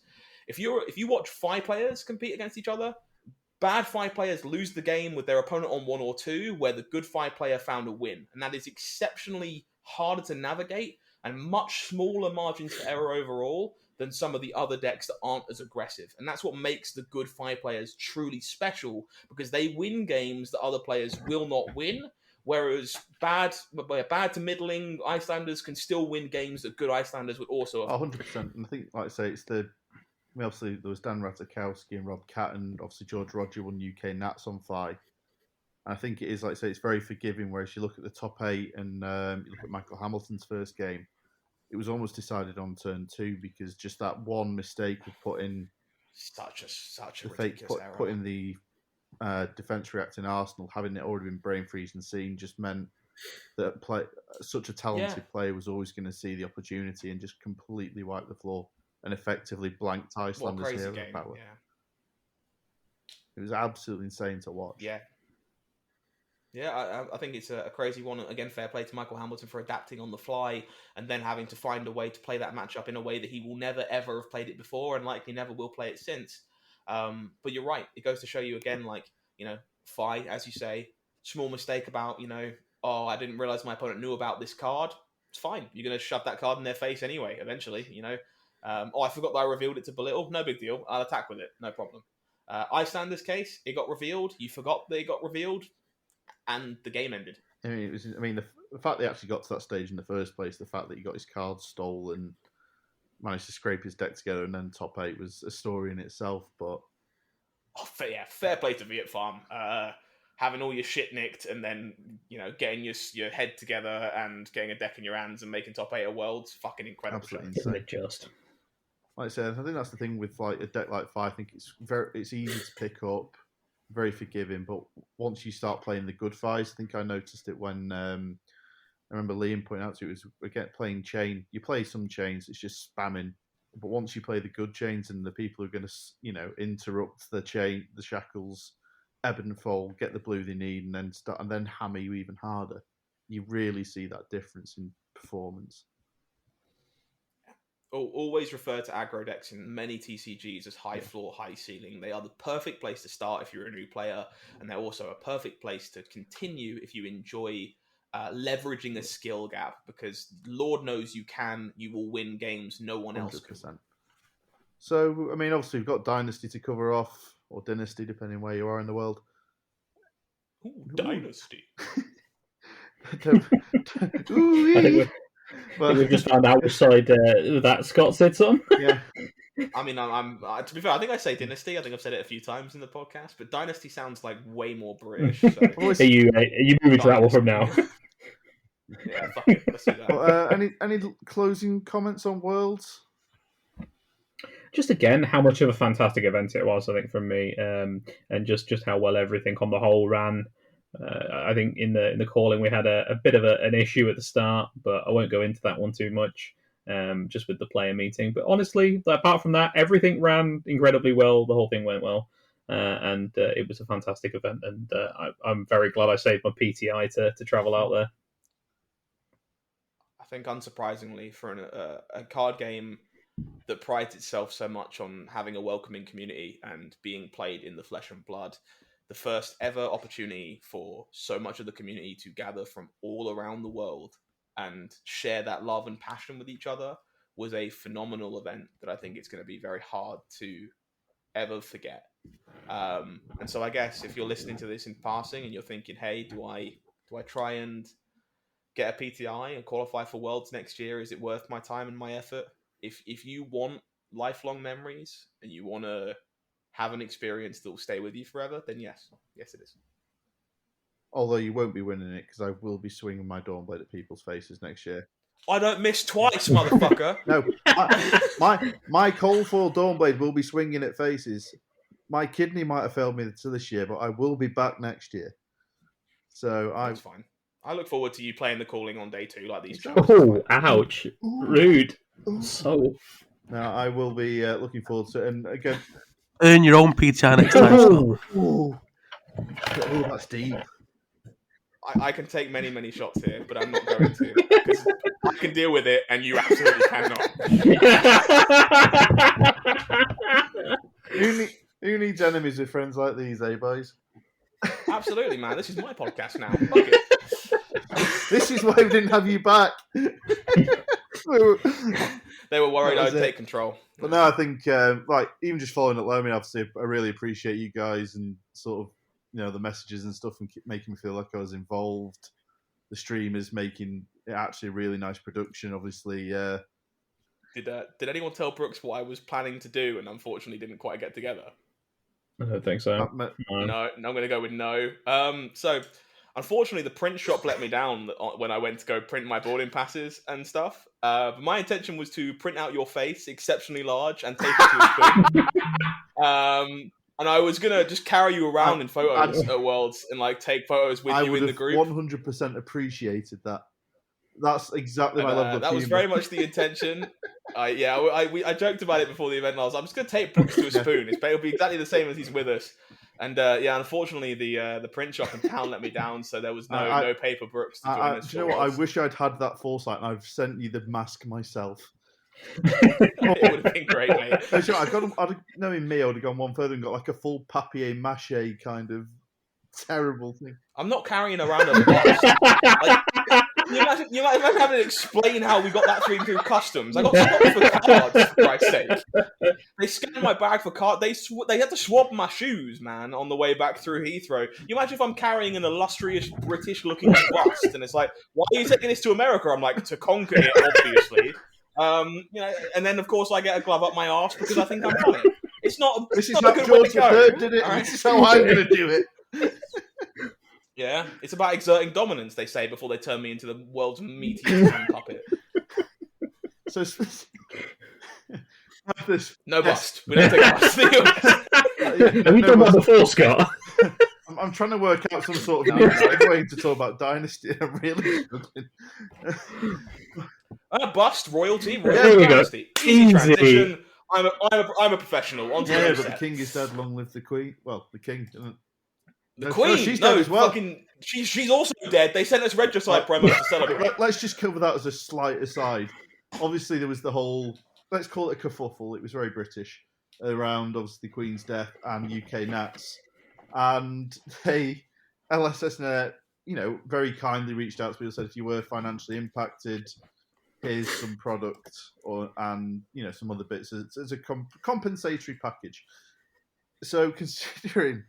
Speaker 2: If you watch 5 players compete against each other, bad 5 players lose the game with their opponent on 1 or 2, where the good 5 player found a win. And that is exceptionally harder to navigate and much smaller margins for error overall than some of the other decks that aren't as aggressive. And that's what makes the good 5 players truly special, because they win games that other players will not win, whereas bad to middling Icelanders can still win games that good Icelanders would also have.
Speaker 1: 100%. And I think, like I say, it's obviously there was Dan Ratajkowski and Rob Catt, and obviously George Roger won UK Nats on 5. I think it is, like I say, it's very forgiving, whereas you look at the top 8 and you look at Michael Hamilton's first game, it was almost decided on turn 2 because just that one mistake of putting
Speaker 2: such a ridiculous error.
Speaker 1: Putting the defense reacting Arsenal, having it already been brain freeze and seen, just meant that such a talented player was always going to see the opportunity and just completely wipe the floor and effectively blanked Icelanders here with power.
Speaker 2: Yeah.
Speaker 1: It was absolutely insane to watch.
Speaker 2: Yeah, I think it's a crazy one. Again, fair play to Michael Hamilton for adapting on the fly and then having to find a way to play that matchup in a way that he will never, ever have played it before and likely never will play it since. But you're right. It goes to show you again, Fi, as you say, small mistake about, I didn't realize my opponent knew about this card. It's fine. You're going to shove that card in their face anyway, eventually, I forgot that I revealed it to belittle. No big deal. I'll attack with it. No problem. Icelander's case, it got revealed. You forgot that it got revealed. And the game ended.
Speaker 1: The fact they actually got to that stage in the first place, the fact that he got his cards stolen, managed to scrape his deck together, and then top 8 was a story in itself. But
Speaker 2: fair play to Viet Farm. Having all your shit nicked and then getting your head together and getting a deck in your hands and making top 8 of Worlds, fucking incredible.
Speaker 1: Absolutely insane.
Speaker 4: Just
Speaker 1: like I said, I think that's the thing with a deck like Fi. I think it's easy to pick up. Very forgiving, but once you start playing the good Fis, I think I noticed it when I remember Liam pointing out to it was again playing chain. You play some chains, it's just spamming, but once you play the good chains and the people who are going to interrupt the chain, the shackles, ebb and fall, get the blue they need, and then hammer you even harder, you really see that difference in performance.
Speaker 2: Always refer to aggro decks in many TCGs as high floor, high ceiling. They are the perfect place to start if you're a new player, and they're also a perfect place to continue if you enjoy leveraging a skill gap, because Lord knows you will win games no one else can.
Speaker 1: So, obviously we've got Dynasty to cover off, or Dynasty, depending where you are in the world.
Speaker 2: Ooh, Dynasty.
Speaker 4: I think we've just found out which side that Scott sits on.
Speaker 1: Yeah.
Speaker 2: I'm to be fair, I think I say Dynasty. I think I've said it a few times in the podcast, but Dynasty sounds like way more British. So.
Speaker 4: Are you moving to that one from now?
Speaker 2: Yeah, fuck it. Let's do that.
Speaker 1: Well, any closing comments on Worlds?
Speaker 4: Just again, how much of a fantastic event it was, I think, from me, and just how well everything on the whole ran. I think in the calling we had a bit of an issue at the start, but I won't go into that one too much, just with the player meeting. But honestly, apart from that, everything ran incredibly well. The whole thing went well, and it was a fantastic event. And I'm very glad I saved my PTI to travel out there.
Speaker 2: I think, unsurprisingly, for a card game that prides itself so much on having a welcoming community and being played in the flesh and blood, the first ever opportunity for so much of the community to gather from all around the world and share that love and passion with each other was a phenomenal event that I think it's going to be very hard to ever forget. And so I guess if you're listening to this in passing and you're thinking, hey, do I try and get a PTI and qualify for Worlds next year? Is it worth my time and my effort? If you want lifelong memories and you want to have an experience that will stay with you forever, then yes it is.
Speaker 1: Although you won't be winning it, because I will be swinging my Dawnblade at people's faces next year.
Speaker 2: I don't miss twice, motherfucker.
Speaker 1: No, my Cold Foil Dawnblade will be swinging at faces. My kidney might have failed me to this year, but I will be back next year. So
Speaker 2: That's fine. I look forward to you playing the calling on day 2, like these chaps.
Speaker 4: Oh, ouch. Rude. So.
Speaker 1: No, I will be looking forward to it. And again,
Speaker 3: earn your own PTI next time, Scott.
Speaker 1: oh, that's deep.
Speaker 2: I can take many, many shots here, but I'm not going to. Because I can deal with it, and you absolutely cannot.
Speaker 1: Who needs enemies with friends like these, eh, boys?
Speaker 2: Absolutely, man. This is my podcast now. Fuck it.
Speaker 1: This is why we didn't have you back.
Speaker 2: They were worried I'd take control.
Speaker 1: But no, I think even just following up, I mean, obviously, I really appreciate you guys and sort of the messages and stuff and making me feel like I was involved. The streamers making it actually a really nice production. Obviously,
Speaker 2: Did anyone tell Brooks what I was planning to do and unfortunately didn't quite get together?
Speaker 4: I don't think so.
Speaker 2: No, I'm going to go with no. So, unfortunately, the print shop let me down when I went to go print my boarding passes and stuff. But my intention was to print out your face exceptionally large and tape it to a spoon. And I was going to just carry you around in photos at Worlds and take photos with you in the group.
Speaker 1: 100% appreciated that. That's exactly my level of humor.
Speaker 2: That was very much the intention. I joked about it before the event. I'm just going to take Brooks to a spoon. It'll be exactly the same as he's with us. And unfortunately, the print shop in town let me down, so there was no paper Brooks to join us.
Speaker 1: Do you know what? I wish I'd had that foresight, and I've sent you the mask myself.
Speaker 2: It would have been great, mate.
Speaker 1: Knowing me, I would have gone one further and got a full papier-mâché kind of terrible thing.
Speaker 2: I'm not carrying around a box. You imagine having to explain how we got that through customs. I got stopped for cards, for Christ's sake. They scanned my bag for cards. They had to swab my shoes, man, on the way back through Heathrow. You imagine if I'm carrying an illustrious British-looking bust, and it's why are you taking this to America? I'm to conquer it, obviously. And then of course I get a glove up my arse because I think I'm funny. It's not.
Speaker 1: This is
Speaker 2: not
Speaker 1: not
Speaker 2: a good
Speaker 1: George
Speaker 2: way to go.
Speaker 1: III, did it? Right? This is how I'm going to do it.
Speaker 2: Yeah, it's about exerting dominance, they say, before they turn me into the world's meatiest hand puppet.
Speaker 1: So,
Speaker 2: no bust. We don't take a bust.
Speaker 4: Have you done that before, Scott?
Speaker 1: I'm trying to work out some sort of new way to talk about Dynasty. I'm really struggling.
Speaker 2: Bust, royalty,
Speaker 4: Dynasty.
Speaker 2: Easy transition. I'm a professional. On to
Speaker 1: but
Speaker 2: the
Speaker 1: the king is dead. Long live the queen. Well, the king.
Speaker 2: The queen.
Speaker 1: She's dead as well.
Speaker 2: She's also dead. They sent us regicide promos to celebrate.
Speaker 1: Let's just cover that as a slight aside. Obviously, there was the whole, let's call it a kerfuffle. It was very British around obviously the Queen's death and UK Nats, and LSS Net, very kindly reached out to me and said if you were financially impacted, here's some product and some other bits as a compensatory package. So considering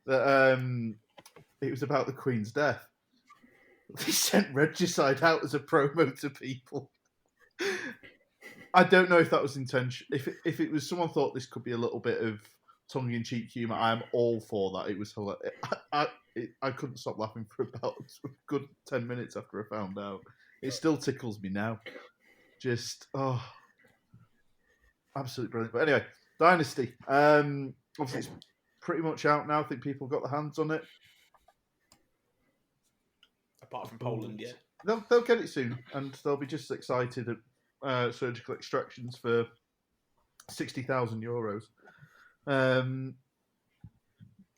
Speaker 1: that it was about the Queen's death, they sent regicide out as a promo to people. I don't know if that was intention. If it was someone thought this could be a little bit of tongue-in-cheek humour, I am all for that. It was hilarious. I couldn't stop laughing for about a good 10 minutes after I found out. It still tickles me now. Just, absolutely brilliant. But anyway, Dynasty. Obviously, it's pretty much out now. I think people have got their hands on it.
Speaker 2: Apart from Poland, yeah.
Speaker 1: They'll get it soon, and they'll be just excited at surgical extractions for €60,000.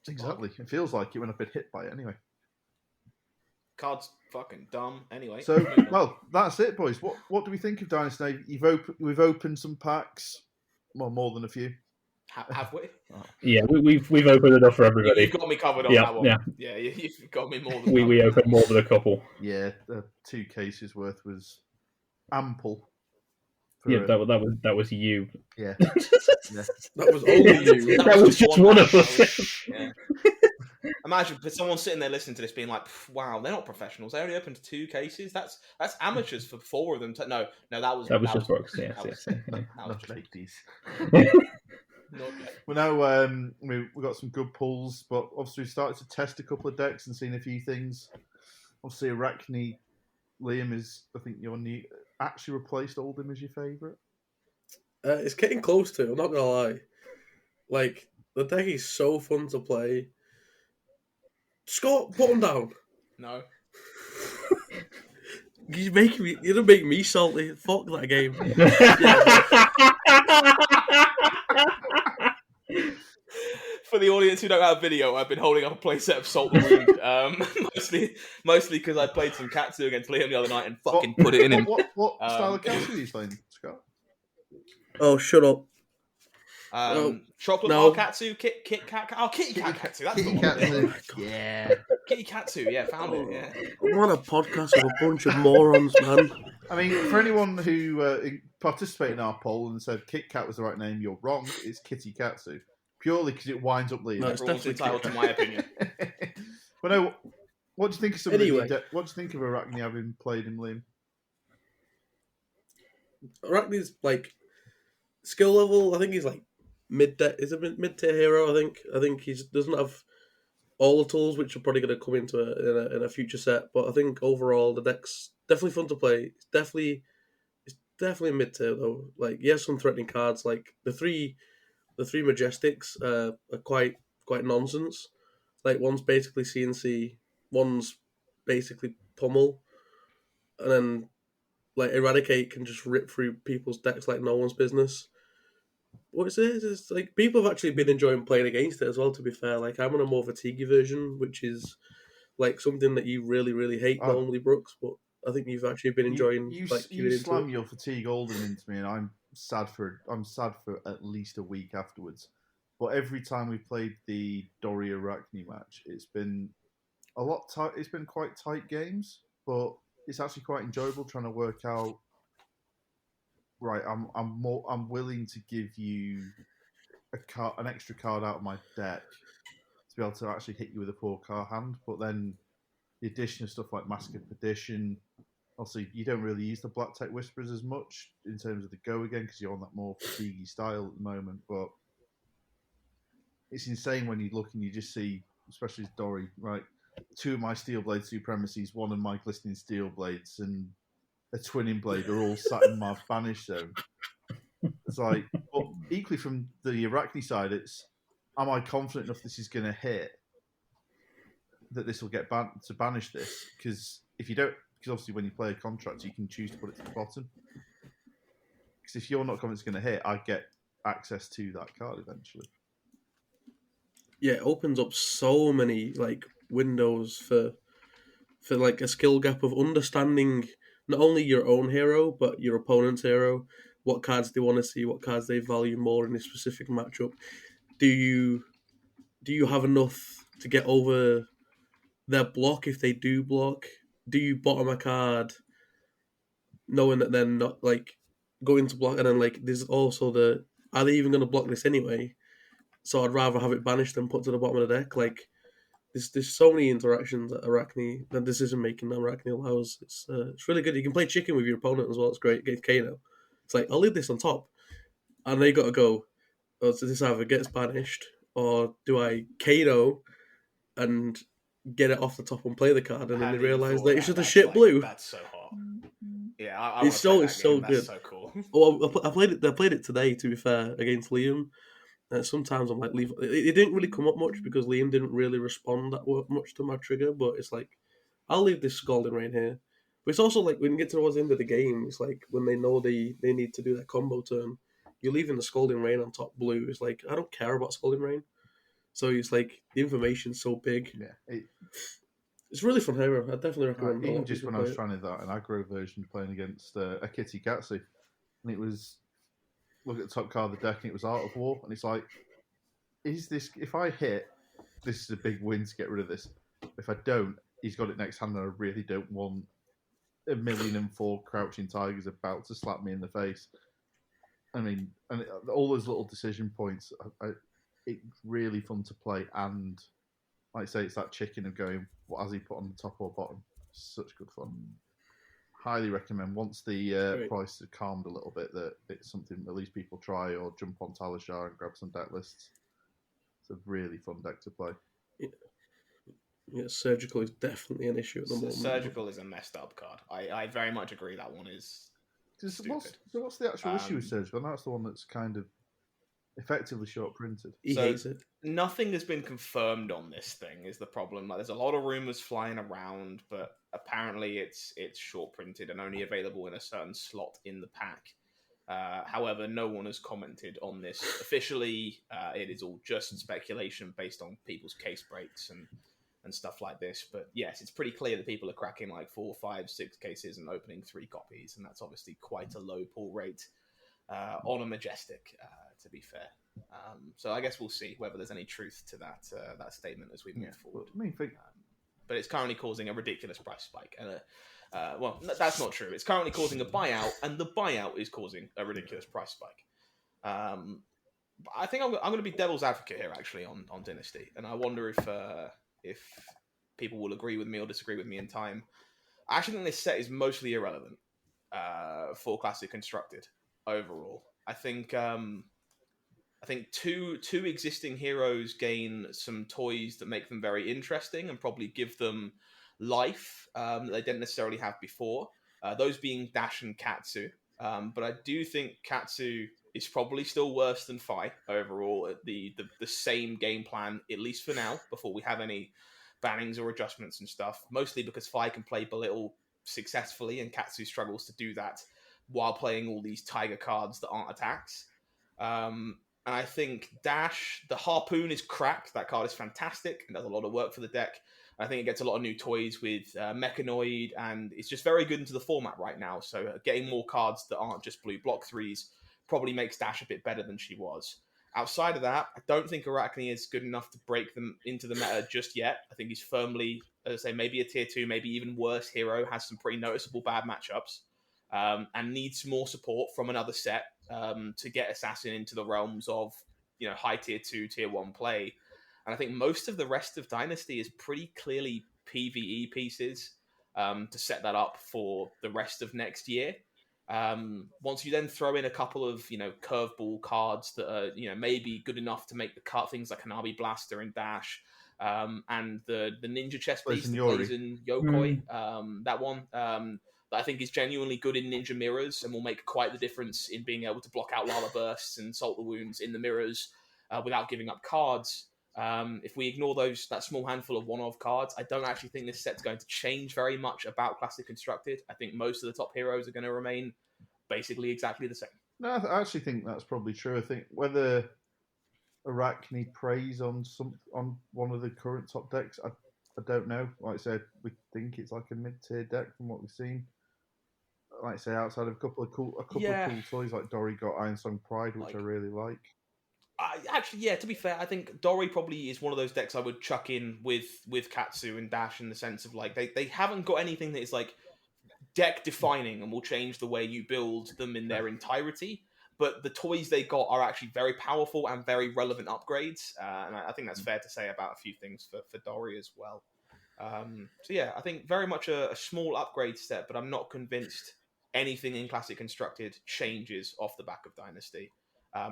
Speaker 1: Exactly. It feels like it when I've been hit by it anyway.
Speaker 2: Card's fucking dumb. Anyway.
Speaker 1: So, well, that's it, boys. What do we think of Dynasty? We've opened some packs. Well, more than a few.
Speaker 2: Have we?
Speaker 4: Oh. Yeah, we've opened enough for everybody.
Speaker 2: You've got me covered on that one.
Speaker 4: Yeah,
Speaker 2: you've got me more than
Speaker 4: we opened more than a couple.
Speaker 1: Yeah, 2 cases worth was ample.
Speaker 4: Yeah, that was you.
Speaker 1: Yeah.
Speaker 3: That was only you.
Speaker 4: That was just one of us.
Speaker 2: Yeah. Imagine someone sitting there listening to this being like, "Wow, they're not professionals. They only opened 2 cases. That's amateurs for 4 of them." No, that was
Speaker 4: just Brooks. Yeah,
Speaker 1: not ladies. Well, now we've got some good pulls, but obviously we started to test a couple of decks and seen a few things. Obviously, Arachne Liam is, I think, your new actually replaced Oldham as your favourite.
Speaker 3: It's getting close to. I'm not gonna lie. Like, the deck is so fun to play. Scott, put him down.
Speaker 2: No.
Speaker 3: You're gonna make me salty. Fuck that game.
Speaker 2: For the audience who don't have video, I've been holding up a playset of Salt the Wound, mostly because I played some Katsu against Liam the other night and fucking put it in him.
Speaker 1: What style of Katsu are you playing, Scott?
Speaker 3: Oh, shut up.
Speaker 2: Chocolate bar Katsu, Kit Kat. Oh, Kitty Cat Katsu. That's the one.
Speaker 1: Katsu. Yeah.
Speaker 2: Kitty Katsu. Yeah, found it. Yeah.
Speaker 3: I'm on a podcast with a bunch of morons, man.
Speaker 1: I mean, for anyone who participated in our poll and said Kit Kat was the right name, you're wrong. It's Kitty Katsu. Purely because it winds up Liam.
Speaker 3: No, it's
Speaker 2: Everyone's
Speaker 3: definitely
Speaker 2: entitled to my opinion.
Speaker 1: But no, what do you think of
Speaker 3: Anyway.
Speaker 1: What do you think of Arachne having played him, Liam?
Speaker 3: Arachne's like skill level. I think he's like is a mid-tier hero. I think he doesn't have all the tools, which are probably going to come into in a future set. But I think overall the deck's definitely fun to play. It's definitely mid-tier though. Like he has some threatening cards. Like the three Majestics are quite nonsense. Like one's basically CNC, one's basically pummel, and then like Eradicate can just rip through people's decks like no one's business. What is it? It's like people have actually been enjoying playing against it as well. To be fair, like I'm on a more fatiguey version, which is like something that you really hate normally, Brooks. But I think you've actually been enjoying.
Speaker 1: You
Speaker 3: into
Speaker 1: slam
Speaker 3: it.
Speaker 1: your fatigue Alden into me, and I'm sad for at least a week afterwards. But every time we played the Dory Arachne match, it's been a lot tight. It's been quite tight games, but it's actually quite enjoyable trying to work out. Right, I'm willing to give you an extra card out of my deck to be able to actually hit you with a 4-card hand. But then the addition of stuff like Mask of Perdition, obviously you don't really use the Black Tech Whisperers as much in terms of the go again because you're on that more fatiguey style at the moment. But it's insane when you look and you just see, especially as Dory, right, 2 of my Steel Blade Supremacies, 1 of my Glistening Steel Blades, and a Twinning Blade are all sat in my banish zone. It's like, but equally from the Arachne side, it's, am I confident enough this is going to hit, that this will get to banish this? Because if you don't, because obviously when you play a contract, you can choose to put it to the bottom. Because if you're not confident it's going to hit, I get access to that card eventually.
Speaker 3: Yeah, it opens up so many like windows for like a skill gap of understanding not only your own hero but your opponent's hero, what cards they want to see, what cards they value more in a specific matchup. Do you have enough to get over their block if they do block? Do you bottom a card knowing that they're not like going to block, and then like there's also are they even going to block this anyway? So I'd rather have it banished than put to the bottom of the deck. Like there's so many interactions that Arachne, the decision making that Arachne allows. It's really good. You can play chicken with your opponent as well. It's great against Kano. It's like I'll leave this on top, and they got to go. Oh, so this either gets banished, or do I Kano and get it off the top and play the card, and then they realise that it's just a shit blue.
Speaker 2: That's so hot. Yeah, I
Speaker 3: it's so good.
Speaker 2: That's so cool.
Speaker 3: Well, I played it today. To be fair, against Liam. Sometimes I'm like, leave. It didn't really come up much because Liam didn't really respond that much to my trigger. But it's like, I'll leave this Scalding Rain here. But it's also like when you get towards the end of the game, it's like when they know they need to do that combo turn, you're leaving the Scalding Rain on top blue. It's like I don't care about Scalding Rain. So it's like the information's so big.
Speaker 1: Yeah,
Speaker 3: it's really fun hero. I definitely recommend.
Speaker 1: Even just when I was trying that an aggro version playing against a Kitty Katsu, and it was. Look at the top card of the deck, and it was Art of War, and it's like, is this? If I hit, this is a big win to get rid of this. If I don't, he's got it next hand, and I really don't want 1,000,004 crouching tigers about to slap me in the face. I mean, and all those little decision points, it's really fun to play, and like I say, it's that chicken of going, what has he put on the top or bottom? Such good fun. Highly recommend once the price has calmed a little bit that it's something at least people try or jump on Talishar and grab some deck lists. It's a really fun deck to play.
Speaker 3: Yeah, Surgical is definitely an issue at the moment.
Speaker 2: Surgical is a messed up card. I very much agree that one is stupid.
Speaker 1: So what's the actual issue with Surgical? I know that's the one that's kind of effectively short printed.
Speaker 3: He
Speaker 2: So-
Speaker 3: hates it.
Speaker 2: Nothing has been confirmed on this thing is the problem. Like, there's a lot of rumors flying around, but apparently it's short printed and only available in a certain slot in the pack. However, no one has commented on this officially. It is all just speculation based on people's case breaks and stuff like this. But yes, it's pretty clear that people are cracking like 4, 5, 6 cases and opening 3 copies, and that's obviously quite a low pull rate on a Majestic, to be fair. So I guess we'll see whether there's any truth to that statement as we move forward.
Speaker 1: I mean,
Speaker 2: But it's currently causing a ridiculous price spike. And well, that's not true. It's currently causing a buyout, and the buyout is causing a ridiculous price spike. I think I'm going to be devil's advocate here, actually, on Dynasty, and I wonder if people will agree with me or disagree with me in time. I actually think this set is mostly irrelevant for Classic Constructed overall. I think two existing heroes gain some toys that make them very interesting and probably give them life that they didn't necessarily have before. Those being Dash and Katsu. But I do think Katsu is probably still worse than Fi overall. The same game plan, at least for now, before we have any bannings or adjustments and stuff. Mostly because Fi can play Belittle successfully and Katsu struggles to do that while playing all these Tiger cards that aren't attacks. And I think Dash, the Harpoon is cracked. That card is fantastic and does a lot of work for the deck. I think it gets a lot of new toys with Mechanoid, and it's just very good into the format right now. So getting more cards that aren't just blue block 3s probably makes Dash a bit better than she was. Outside of that, I don't think Arachne is good enough to break them into the meta just yet. I think he's firmly, as I say, maybe a tier 2, maybe even worse hero, has some pretty noticeable bad matchups, and needs more support from another set to get Assassin into the realms of, high tier 2, tier 1 play. And I think most of the rest of Dynasty is pretty clearly PvE pieces to set that up for the rest of next year. Once you then throw in a couple of, curveball cards that are, maybe good enough to make the cut, things like Hanabi Blaster and Dash, and the Ninja chess piece that plays in Yokoi, that one, that I think is genuinely good in Ninja Mirrors and will make quite the difference in being able to block out Lala Bursts and Salt the Wounds in the mirrors without giving up cards. If we ignore that small handful of one-off cards, I don't actually think this set's going to change very much about Classic Constructed. I think most of the top heroes are going to remain basically exactly the same.
Speaker 1: No, I actually think that's probably true. I think whether Arachne preys on one of the current top decks, I don't know. Like I said, we think it's like a mid-tier deck from what we've seen. Like I say, outside of a couple of cool toys like Dory got Ironsong Pride, which I really like.
Speaker 2: To be fair, I think Dory probably is one of those decks I would chuck in with Katsu and Dash in the sense of like they haven't got anything that is like deck defining and will change the way you build them in their entirety. But the toys they got are actually very powerful and very relevant upgrades. And I think that's fair to say about a few things for Dory as well. I think very much a small upgrade set, but I'm not convinced anything in Classic Constructed changes off the back of Dynasty.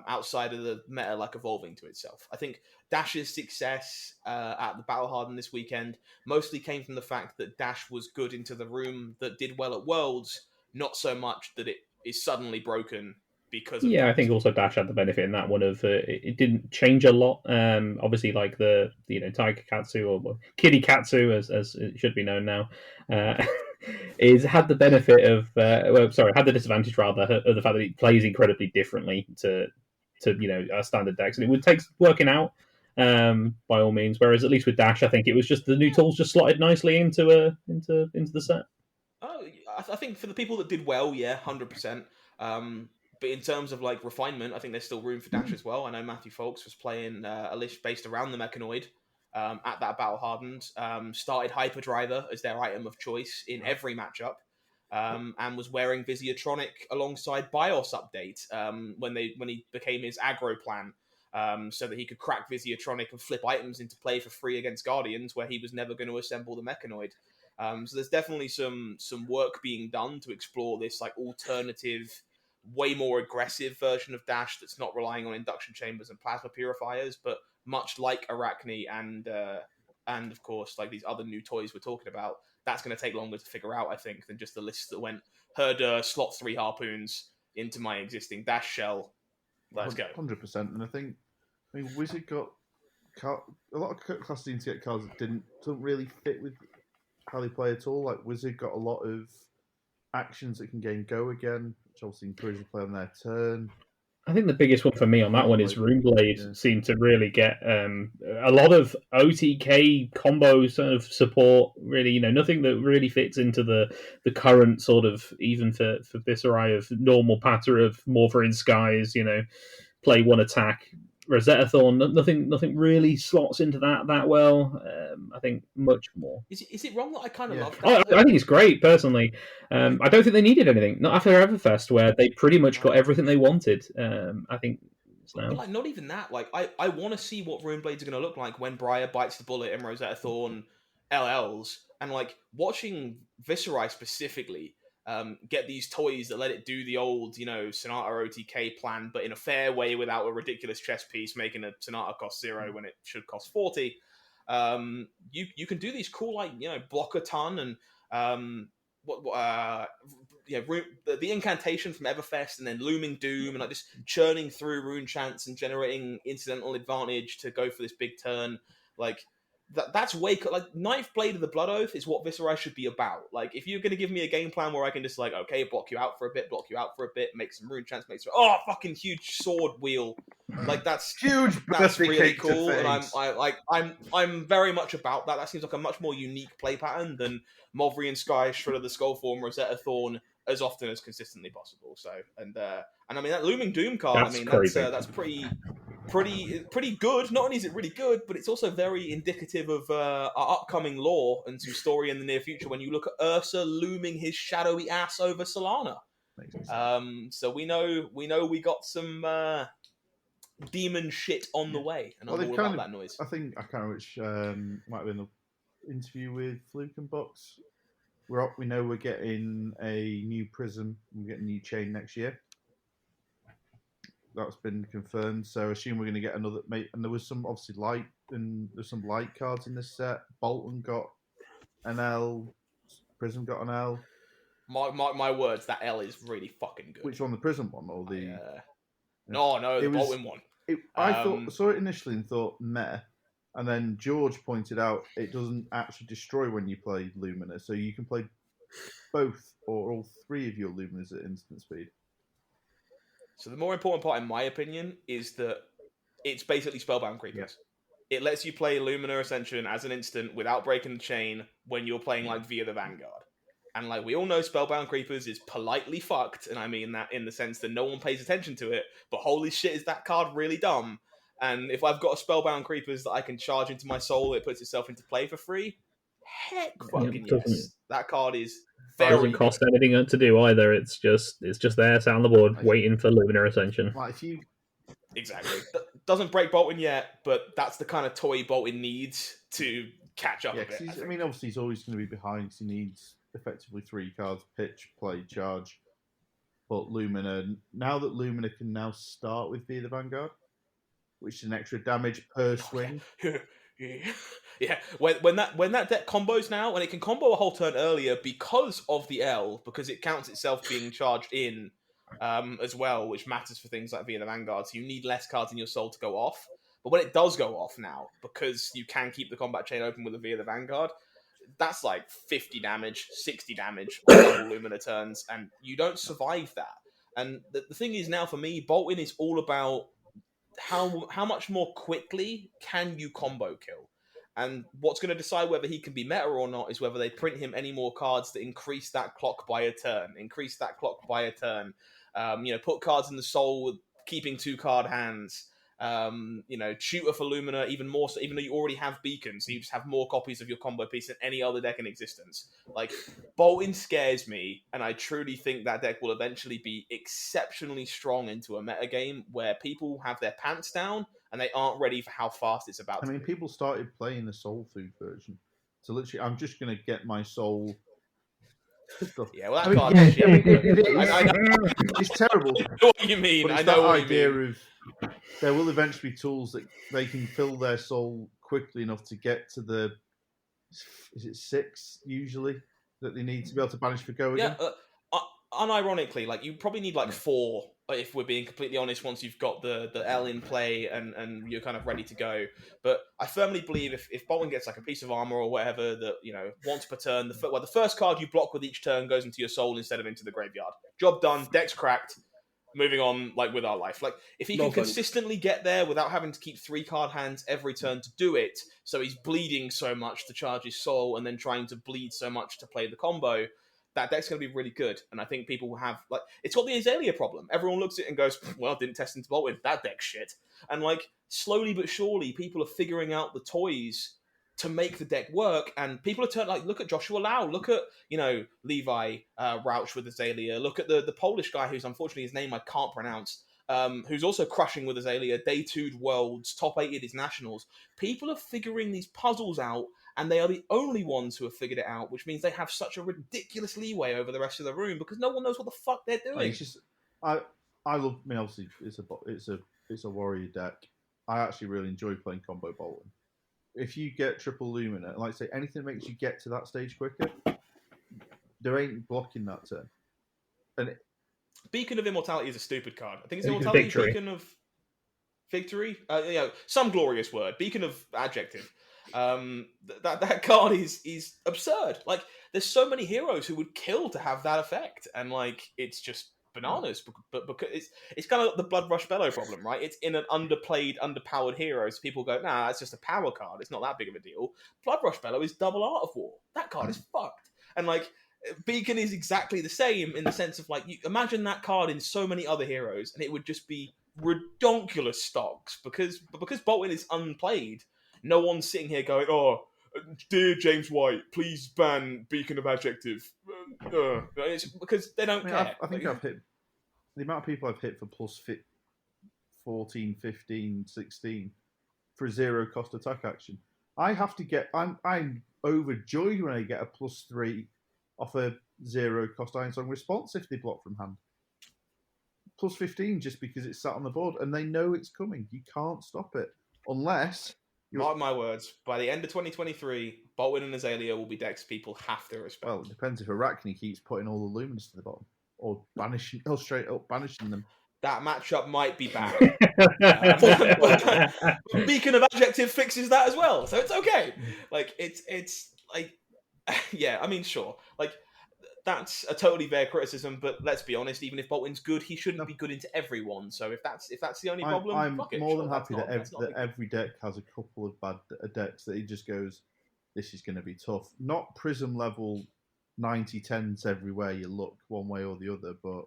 Speaker 2: Outside of the meta like evolving to itself. I think Dash's success at the Battle Hardened this weekend mostly came from the fact that Dash was good into the room that did well at Worlds, not so much that it is suddenly broken because of
Speaker 4: I think also Dash had the benefit in that one of it didn't change a lot. Obviously, like the Tiger Katsu or Kitty Katsu as it should be known now, had the benefit of had the disadvantage rather of the fact that it plays incredibly differently to standard decks, and it would take working out by all means. Whereas at least with Dash, I think it was just the new tools just slotted nicely into the set.
Speaker 2: Oh, I think for the people that did well, 100%. But in terms of like refinement, I think there's still room for Dash as well. I know Matthew Folks was playing a list based around the Mechanoid at that Battle Hardened. Started Hyperdriver as their item of choice in every matchup, and was wearing Visiatronic alongside BIOS update when he became his aggro plan, so that he could crack Visiatronic and flip items into play for free against Guardians, where he was never going to assemble the Mechanoid. So there's definitely some work being done to explore this like alternative, way more aggressive version of Dash that's not relying on induction chambers and plasma purifiers, but much like Arachne and of course like these other new toys we're talking about, that's going to take longer to figure out, I think, than just the list that went Herder, slot 3 Harpoons into my existing Dash shell, Let's go.
Speaker 1: 100%. And I mean, Wizard got a lot of classes need to get cards that don't really fit with how they play at all. Like Wizard got a lot of actions that can gain go again, which obviously encourages the play on their turn.
Speaker 4: I think the biggest one for me on that one is Runeblade seemed to really get a lot of OTK combo sort of support. Really, nothing that really fits into the current sort of, even for Viserai, of normal patter of Morphrin Skies. Play one attack. Rosetta Thorn, nothing really slots into that well. I think much more.
Speaker 2: Is it wrong that I kind of love that?
Speaker 4: I think it's great, personally. I don't think they needed anything. Not after Everfest, where they pretty much got everything they wanted. I think now.
Speaker 2: But not even that. I want to see what Runeblades are going to look like when Briar bites the bullet and Rosetta Thorn LLs. And watching Viserai specifically get these toys that let it do the old, Sonata OTK plan, but in a fair way without a ridiculous chess piece, making a Sonata cost 0 when it should cost 40. You can do these cool, block a ton and the incantation from Everfest, and then Looming Doom, and just churning through rune chants and generating incidental advantage to go for this big turn. That's way Ninth Blade of the Blood Oath is what Viserai should be about. If you're gonna give me a game plan where I can just okay, block you out for a bit, make some rune chants, fucking huge sword wheel, that's
Speaker 1: huge.
Speaker 2: That's really cool, and I'm very much about that. That seems like a much more unique play pattern than Movrian Sky, Shredder the Skullform, Rosetta Thorn as often as consistently possible. So and I mean that Looming Doom card. That's pretty good. Not only is it really good, but it's also very indicative of our upcoming lore and some story in the near future. When you look at Ursa looming his shadowy ass over Solana, so we know we got some demon shit on the way, and I'm all about that noise.
Speaker 1: I think I can't remember which might have been the interview with Fluke and Box. We know we're getting a new prism. We're getting a new chain next year. That's been confirmed. So I assume we're going to get another. And there was some obviously light, and there's some light cards in this set. Bolton got an L. Prism got an L.
Speaker 2: My words, that L is really fucking good.
Speaker 1: Which one, the Prism one or the?
Speaker 2: No, the Bolton one.
Speaker 1: I saw it initially and thought meh, and then George pointed out it doesn't actually destroy when you play Lumina, so you can play both or all three of your Luminas at instant speed.
Speaker 2: So the more important part, in my opinion, is that it's basically Spellbound Creepers. Yeah. It lets you play Lumina Ascension as an instant without breaking the chain when you're playing via the Vanguard. And we all know Spellbound Creepers is politely fucked, and I mean that in the sense that no one pays attention to it, but holy shit is that card really dumb. And if I've got a Spellbound Creepers that I can charge into my soul, it puts itself into play for free, heck fucking yes. That card is very
Speaker 4: doesn't cost anything to do either. It's just there, sat on the board, waiting for Lumina Ascension.
Speaker 2: Exactly. Doesn't break Bolton yet, but that's the kind of toy Bolton needs to catch up a bit.
Speaker 1: Obviously he's always going to be behind because he needs effectively 3 cards: pitch, play, charge. But Lumina, now that Lumina can now start with Via the Vanguard, which is an extra damage per swing.
Speaker 2: Yeah, when that deck combos now, and it can combo a whole turn earlier because of the L, because it counts itself being charged in as well, which matters for things like Via the Vanguard, so you need less cards in your soul to go off. But when it does go off now, because you can keep the combat chain open with a Via the Vanguard, that's 50 damage, 60 damage on double Lumina turns, and you don't survive that. And the thing is now for me, Bolton is all about how much more quickly can you combo kill. And what's going to decide whether he can be meta or not is whether they print him any more cards that increase that clock by a turn. Put cards in the soul with keeping 2-card hands. Tutor for Lumina even more so, even though you already have beacons, so you just have more copies of your combo piece than any other deck in existence. Bolton scares me, and I truly think that deck will eventually be exceptionally strong into a meta game where people have their pants down and they aren't ready for how fast it's about to be.
Speaker 1: People started playing the Soul Food version, so literally I'm just going to get my soul stuff.
Speaker 2: Yeah, well, that card is shit.
Speaker 1: It's terrible.
Speaker 2: I know what you mean.
Speaker 1: I know what you mean. Of there will eventually be tools that they can fill their soul quickly enough to get to the, is it 6 usually that they need to be able to banish for go again?
Speaker 2: Yeah, unironically, you probably need 4 if we're being completely honest, once you've got the L in play and you're kind of ready to go. But I firmly believe if Bolton gets like a piece of armor or whatever that, you know, once per turn, the first card you block with each turn goes into your soul instead of into the graveyard. Job done, deck's cracked, moving on like with our life. Like if he can consistently get there without having to keep 3 card hands every turn to do it, so he's bleeding so much to charge his soul and then trying to bleed so much to play the combo, that deck's going to be really good. And I think people will have, like, it's got the Azalea problem. Everyone looks at it and goes, well, didn't test into Bolt with that deck shit. And like, slowly but surely, people are figuring out the toys to make the deck work. And people are turning, like, look at Joshua Lau, look at, you know, Levi Rauch with Azalea, look at the Polish guy who's unfortunately his name I can't pronounce, who's also crushing with Azalea, day 2'd Worlds, top 8'd his Nationals. People are figuring these puzzles out, and they are the only ones who have figured it out, which means they have such a ridiculous leeway over the rest of the room because no one knows what the fuck they're doing.
Speaker 1: It's just, I love. I mean, obviously, it's a warrior deck. I actually really enjoy playing combo Bolton. If you get triple Lumina, like I say, anything that makes you get to that stage quicker, there ain't blocking that turn. And
Speaker 2: Beacon of Immortality is a stupid card. I think it's Immortality, Victory. Beacon of Victory. Some glorious word. Beacon of Adjective. That card is absurd. Like, there's so many heroes who would kill to have that effect, and like, it's just bananas. But because it's kind of the Blood Rush Bellow problem, right? It's in an underplayed, underpowered hero, so people go, nah, that's just a power card. It's not that big of a deal. Blood Rush Bellow is double Art of War. That card is fucked. And like, Beacon is exactly the same in the sense of, like, you imagine that card in so many other heroes, and it would just be redonkulous stocks because Bolton is unplayed. No one's sitting here going, oh, dear James White, please ban Beacon of Adjective. It's because they don't care.
Speaker 1: I think I've hit the amount of people I've hit for plus 14, 15, 16 for a 0 cost attack action. I have to get. I'm overjoyed when I get a +3 off a 0 cost Iron Song response if they block from hand. Plus 15 just because it's sat on the board and they know it's coming. You can't stop it unless.
Speaker 2: Mark my words, by the end of 2023, Bolton and Azalea will be decks people have to respect.
Speaker 1: Well, it depends if Arachne keeps putting all the Lumens to the bottom or straight up banishing them.
Speaker 2: That matchup might be bad. Beacon of Adjective fixes that as well, so it's okay. Like, it's like, yeah, I mean, sure. Like, that's a totally fair criticism, but let's be honest, even if Bolton's good, he shouldn't be good into everyone. So if that's the only problem,
Speaker 1: I'm more than happy that every deck has a couple of bad decks that he just goes, this is going to be tough. Not Prism level 90-10s everywhere you look, one way or the other, but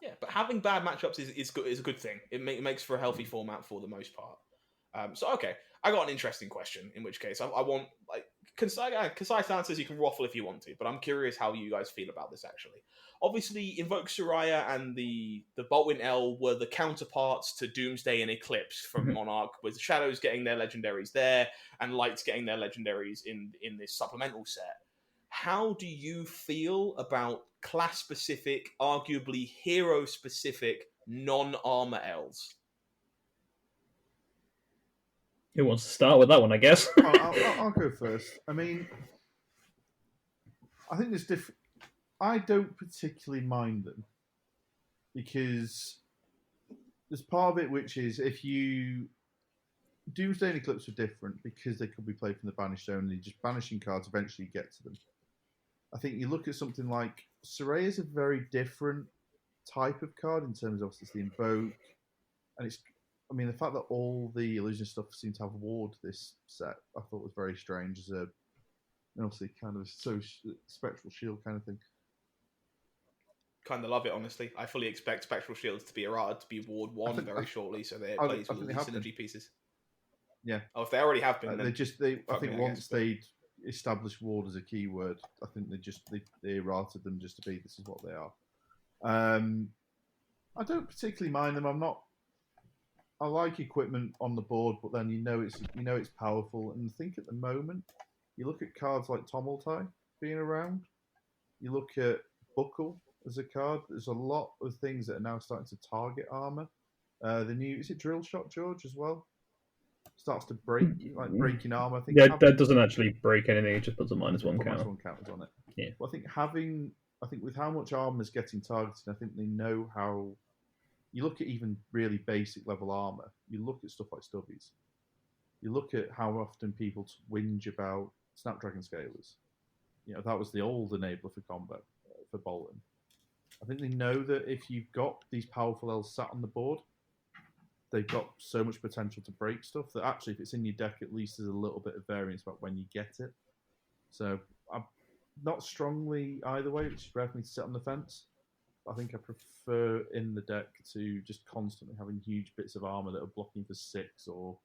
Speaker 2: yeah, but having bad matchups is a good thing. It makes for a healthy format for the most part. So okay, I got an interesting question. In which case, I want, like, concise answers. You can waffle if you want to, but I'm curious how you guys feel about this. Actually, obviously, Invoke Soraya and the Boltwin L were the counterparts to Doomsday and Eclipse from Monarch, with Shadows getting their legendaries there and Lights getting their legendaries in this supplemental set. How do you feel about class-specific, arguably hero-specific, non-armor Ls?
Speaker 4: Who wants to start with that one, I guess?
Speaker 1: I'll go first. I mean, I think there's different. I don't particularly mind them because there's part of it which is if you Doomsday and Eclipse are different because they could be played from the banished zone and just banishing cards eventually get to them. I think you look at something like Soraya is a very different type of card in terms of it's the invoke, and it's. I mean, the fact that all the illusion stuff seemed to have ward this set, I thought was very strange. As a, obviously, kind of spectral shield kind of thing.
Speaker 2: Kind of love it, honestly. I fully expect spectral shields to be errata to be ward 1 very shortly, so they're plays with all these synergy pieces.
Speaker 1: Yeah.
Speaker 2: Oh, if they already have been,
Speaker 1: I think once they'd established ward as a keyword, I think they errated them just to be this is what they are. I don't particularly mind them. I like equipment on the board, but then you know it's powerful. And I think at the moment, you look at cards like Tomultai being around, you look at Buckle as a card. There's a lot of things that are now starting to target armor. The new is it Drill Shot George as well? Starts to breaking armor. I think
Speaker 4: that doesn't actually break anything. It just puts a -1 counter.
Speaker 1: -1 counters on it.
Speaker 4: Yeah.
Speaker 1: Well, I think having I think with how much armor is getting targeted, I think they know how. You look at even really basic level armor. You look at stuff like stubbies. You look at how often people whinge about Snapdragon scalers. That was the old enabler for combat for Bolton. I think they know that if you've got these powerful elves sat on the board, they've got so much potential to break stuff that actually, if it's in your deck, at least there's a little bit of variance about when you get it. So I'm not strongly either way, which is rare for me to sit on the fence. I think I prefer in the deck to just constantly having huge bits of armor that are blocking for 6 or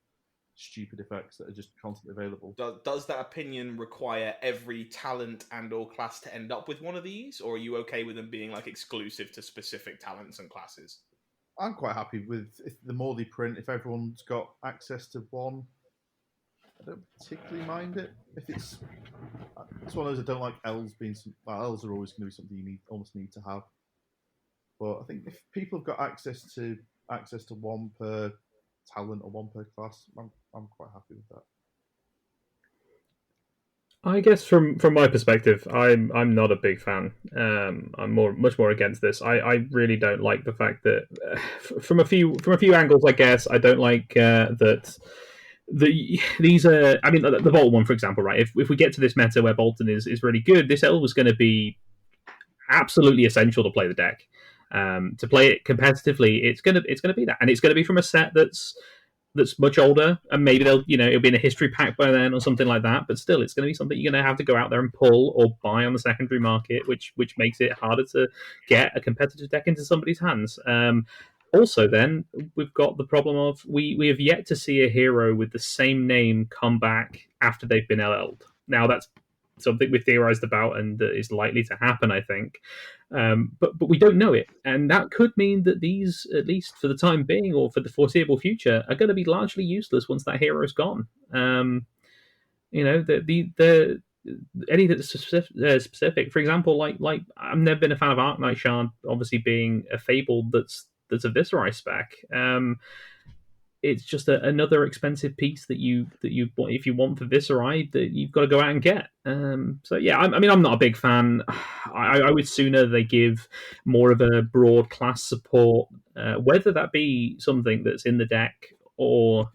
Speaker 1: stupid effects that are just constantly available.
Speaker 2: Does that opinion require every talent and or class to end up with one of these, or are you okay with them being like exclusive to specific talents and classes?
Speaker 1: I'm quite happy with the more they print. If everyone's got access to one, I don't particularly mind it. If it's one of those I don't like elves being. Elves are always going to be something you almost need to have. But I think if people have got access to one per talent or one per class, I'm quite happy with that.
Speaker 4: I guess from my perspective, I'm not a big fan. I'm much more against this. I really don't like the fact that from a few angles, I guess I don't like that. These are, I mean, the Bolton one, for example, right? If we get to this meta where Bolton is really good, this elf is going to be absolutely essential to play the deck. To play it competitively, it's gonna be that, and it's gonna be from a set that's much older, and maybe it'll be in a history pack by then or something like that. But still, it's going to be something you're going to have to go out there and pull or buy on the secondary market, which makes it harder to get a competitive deck into somebody's hands. Also, then we've got the problem of we have yet to see a hero with the same name come back after they've been LL'd. Now that's something we theorized about and that is likely to happen, I think. But we don't know it, and that could mean that these, at least for the time being or for the foreseeable future, are going to be largely useless once that hero is gone. The anything that's specific, for example, like I've never been a fan of Arknight Shard, obviously being a fable that's a Viserai spec. It's just another expensive piece that you if you want for Viserai, that you've got to go out and get. So yeah, I mean, I'm not a big fan. I would sooner they give more of a broad class support, whether that be something that's in the deck or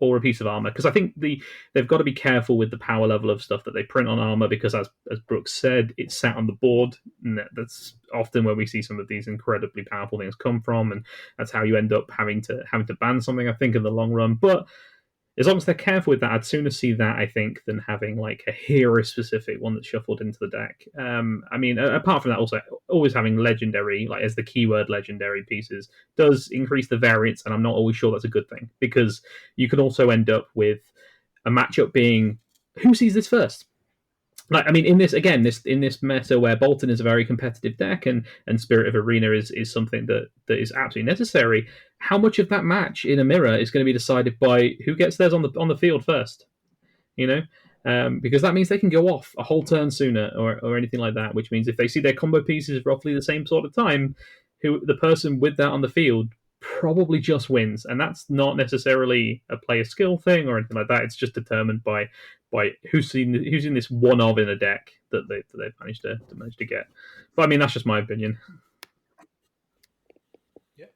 Speaker 4: a piece of armor, because I think they've got to be careful with the power level of stuff that they print on armor, because as Brooks said, it's sat on the board, and that's often where we see some of these incredibly powerful things come from, and that's how you end up having to ban something, I think, in the long run. But as long as they're careful with that, I'd sooner see that, I think, than having like a hero-specific one that's shuffled into the deck. I mean, apart from that, also always having legendary, like as the keyword legendary pieces, does increase the variance, and I'm not always sure that's a good thing, because you could also end up with a matchup being who sees this first. Like, I mean, in this meta where Bolton is a very competitive deck, and Spirit of Arena is something that is absolutely necessary. How much of that match in a mirror is going to be decided by who gets theirs on the field first? Because that means they can go off a whole turn sooner or anything like that. Which means if they see their combo pieces roughly the same sort of time, the person with that on the field probably just wins, and that's not necessarily a player skill thing or anything like that. It's just determined by who's in this one of in a deck that they've managed to get. But I mean, that's just my opinion.
Speaker 2: Yeah,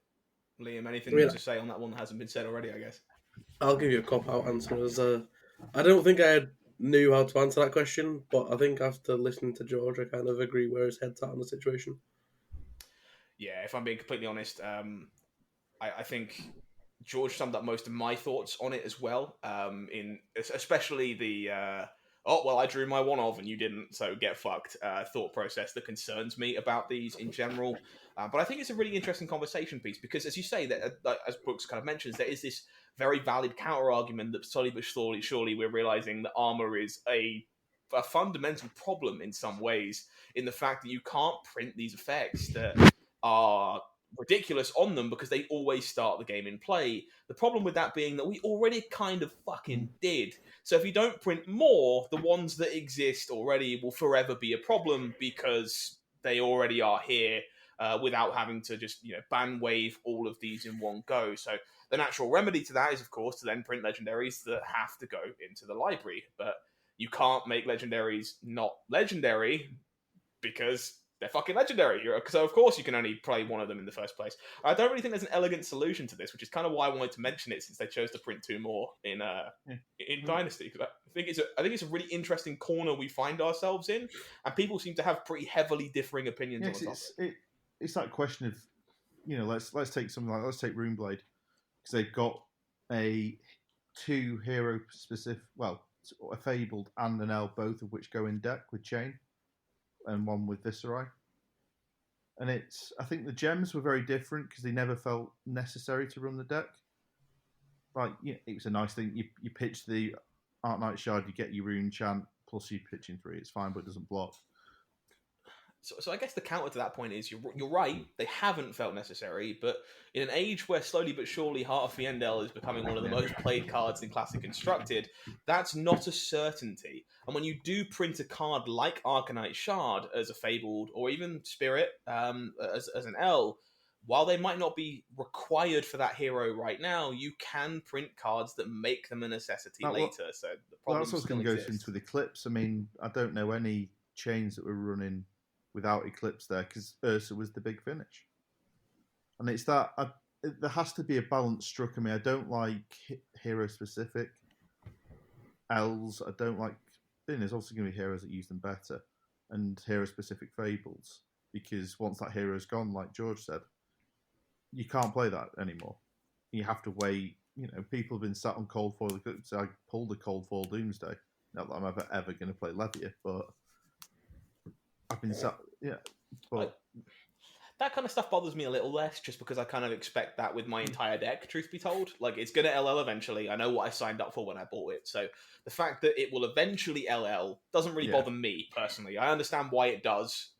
Speaker 2: Liam, anything to say on that one that hasn't been said already? I guess
Speaker 3: I'll give you a cop-out answer. As I don't think I knew how to answer that question, but I think after listening to George, I kind of agree where his head's at on the situation.
Speaker 2: Yeah, if I'm being completely honest, I think George summed up most of my thoughts on it as well. In especially the I drew my one of and you didn't, so get fucked thought process that concerns me about these in general. But I think it's a really interesting conversation piece, because, as you say, that as Brooks kind of mentions, there is this very valid counter argument that slowly but surely we're realizing that armor is a fundamental problem in some ways, in the fact that you can't print these effects that are ridiculous on them because they always start the game in play. The problem with that being that we already kind of fucking did. So if you don't print more, the ones that exist already will forever be a problem because they already are here, without having to just ban wave all of these in one go. So the natural remedy to that is, of course, to then print legendaries that have to go into the library. But you can't make legendaries not legendary because they're fucking legendary. So of course you can only play one of them in the first place. I don't really think there's an elegant solution to this, which is kind of why I wanted to mention it, since they chose to print 2 more in Dynasty. Because I think it's a really interesting corner we find ourselves in, and people seem to have pretty heavily differing opinions on the topic.
Speaker 1: It's that question of, let's take something like, let's take Runeblade, because they've got a 2 hero specific, well, a Fabled and an L, both of which go in deck with Chain, and one with Viscerai. And I think the gems were very different because they never felt necessary to run the deck. Like, it was a nice thing. You pitch the Art Knight Shard, you get your Rune Chant, plus you pitch in 3. It's fine, but it doesn't block.
Speaker 2: So I guess the counter to that point is you're right. They haven't felt necessary, but in an age where slowly but surely Heart of Fiendel is becoming one of the most played cards in Classic Constructed, that's not a certainty. And when you do print a card like Arcanite Shard as a Fabled, or even Spirit as an L, while they might not be required for that hero right now, you can print cards that make them a necessity later. So the problem
Speaker 1: that's what's going to go into the Eclipse. I mean, I don't know any chains that were running without Eclipse there, because Ursa was the big finish. And it's that there has to be a balance struck. I mean, I don't like hero specific L's. I don't like. There's also going to be heroes that use them better, and hero specific Fables, because once that hero's gone, like George said, you can't play that anymore. You have to wait. People have been sat on cold foil. So I pulled a cold foil Doomsday. Not that I'm ever going to play Levia, but I've been sat. Yeah, but
Speaker 2: that kind of stuff bothers me a little less, just because I kind of expect that with my entire deck, truth be told. Like, it's going to LL eventually. I know what I signed up for when I bought it. So the fact that it will eventually LL doesn't really bother me, personally. I understand why it does,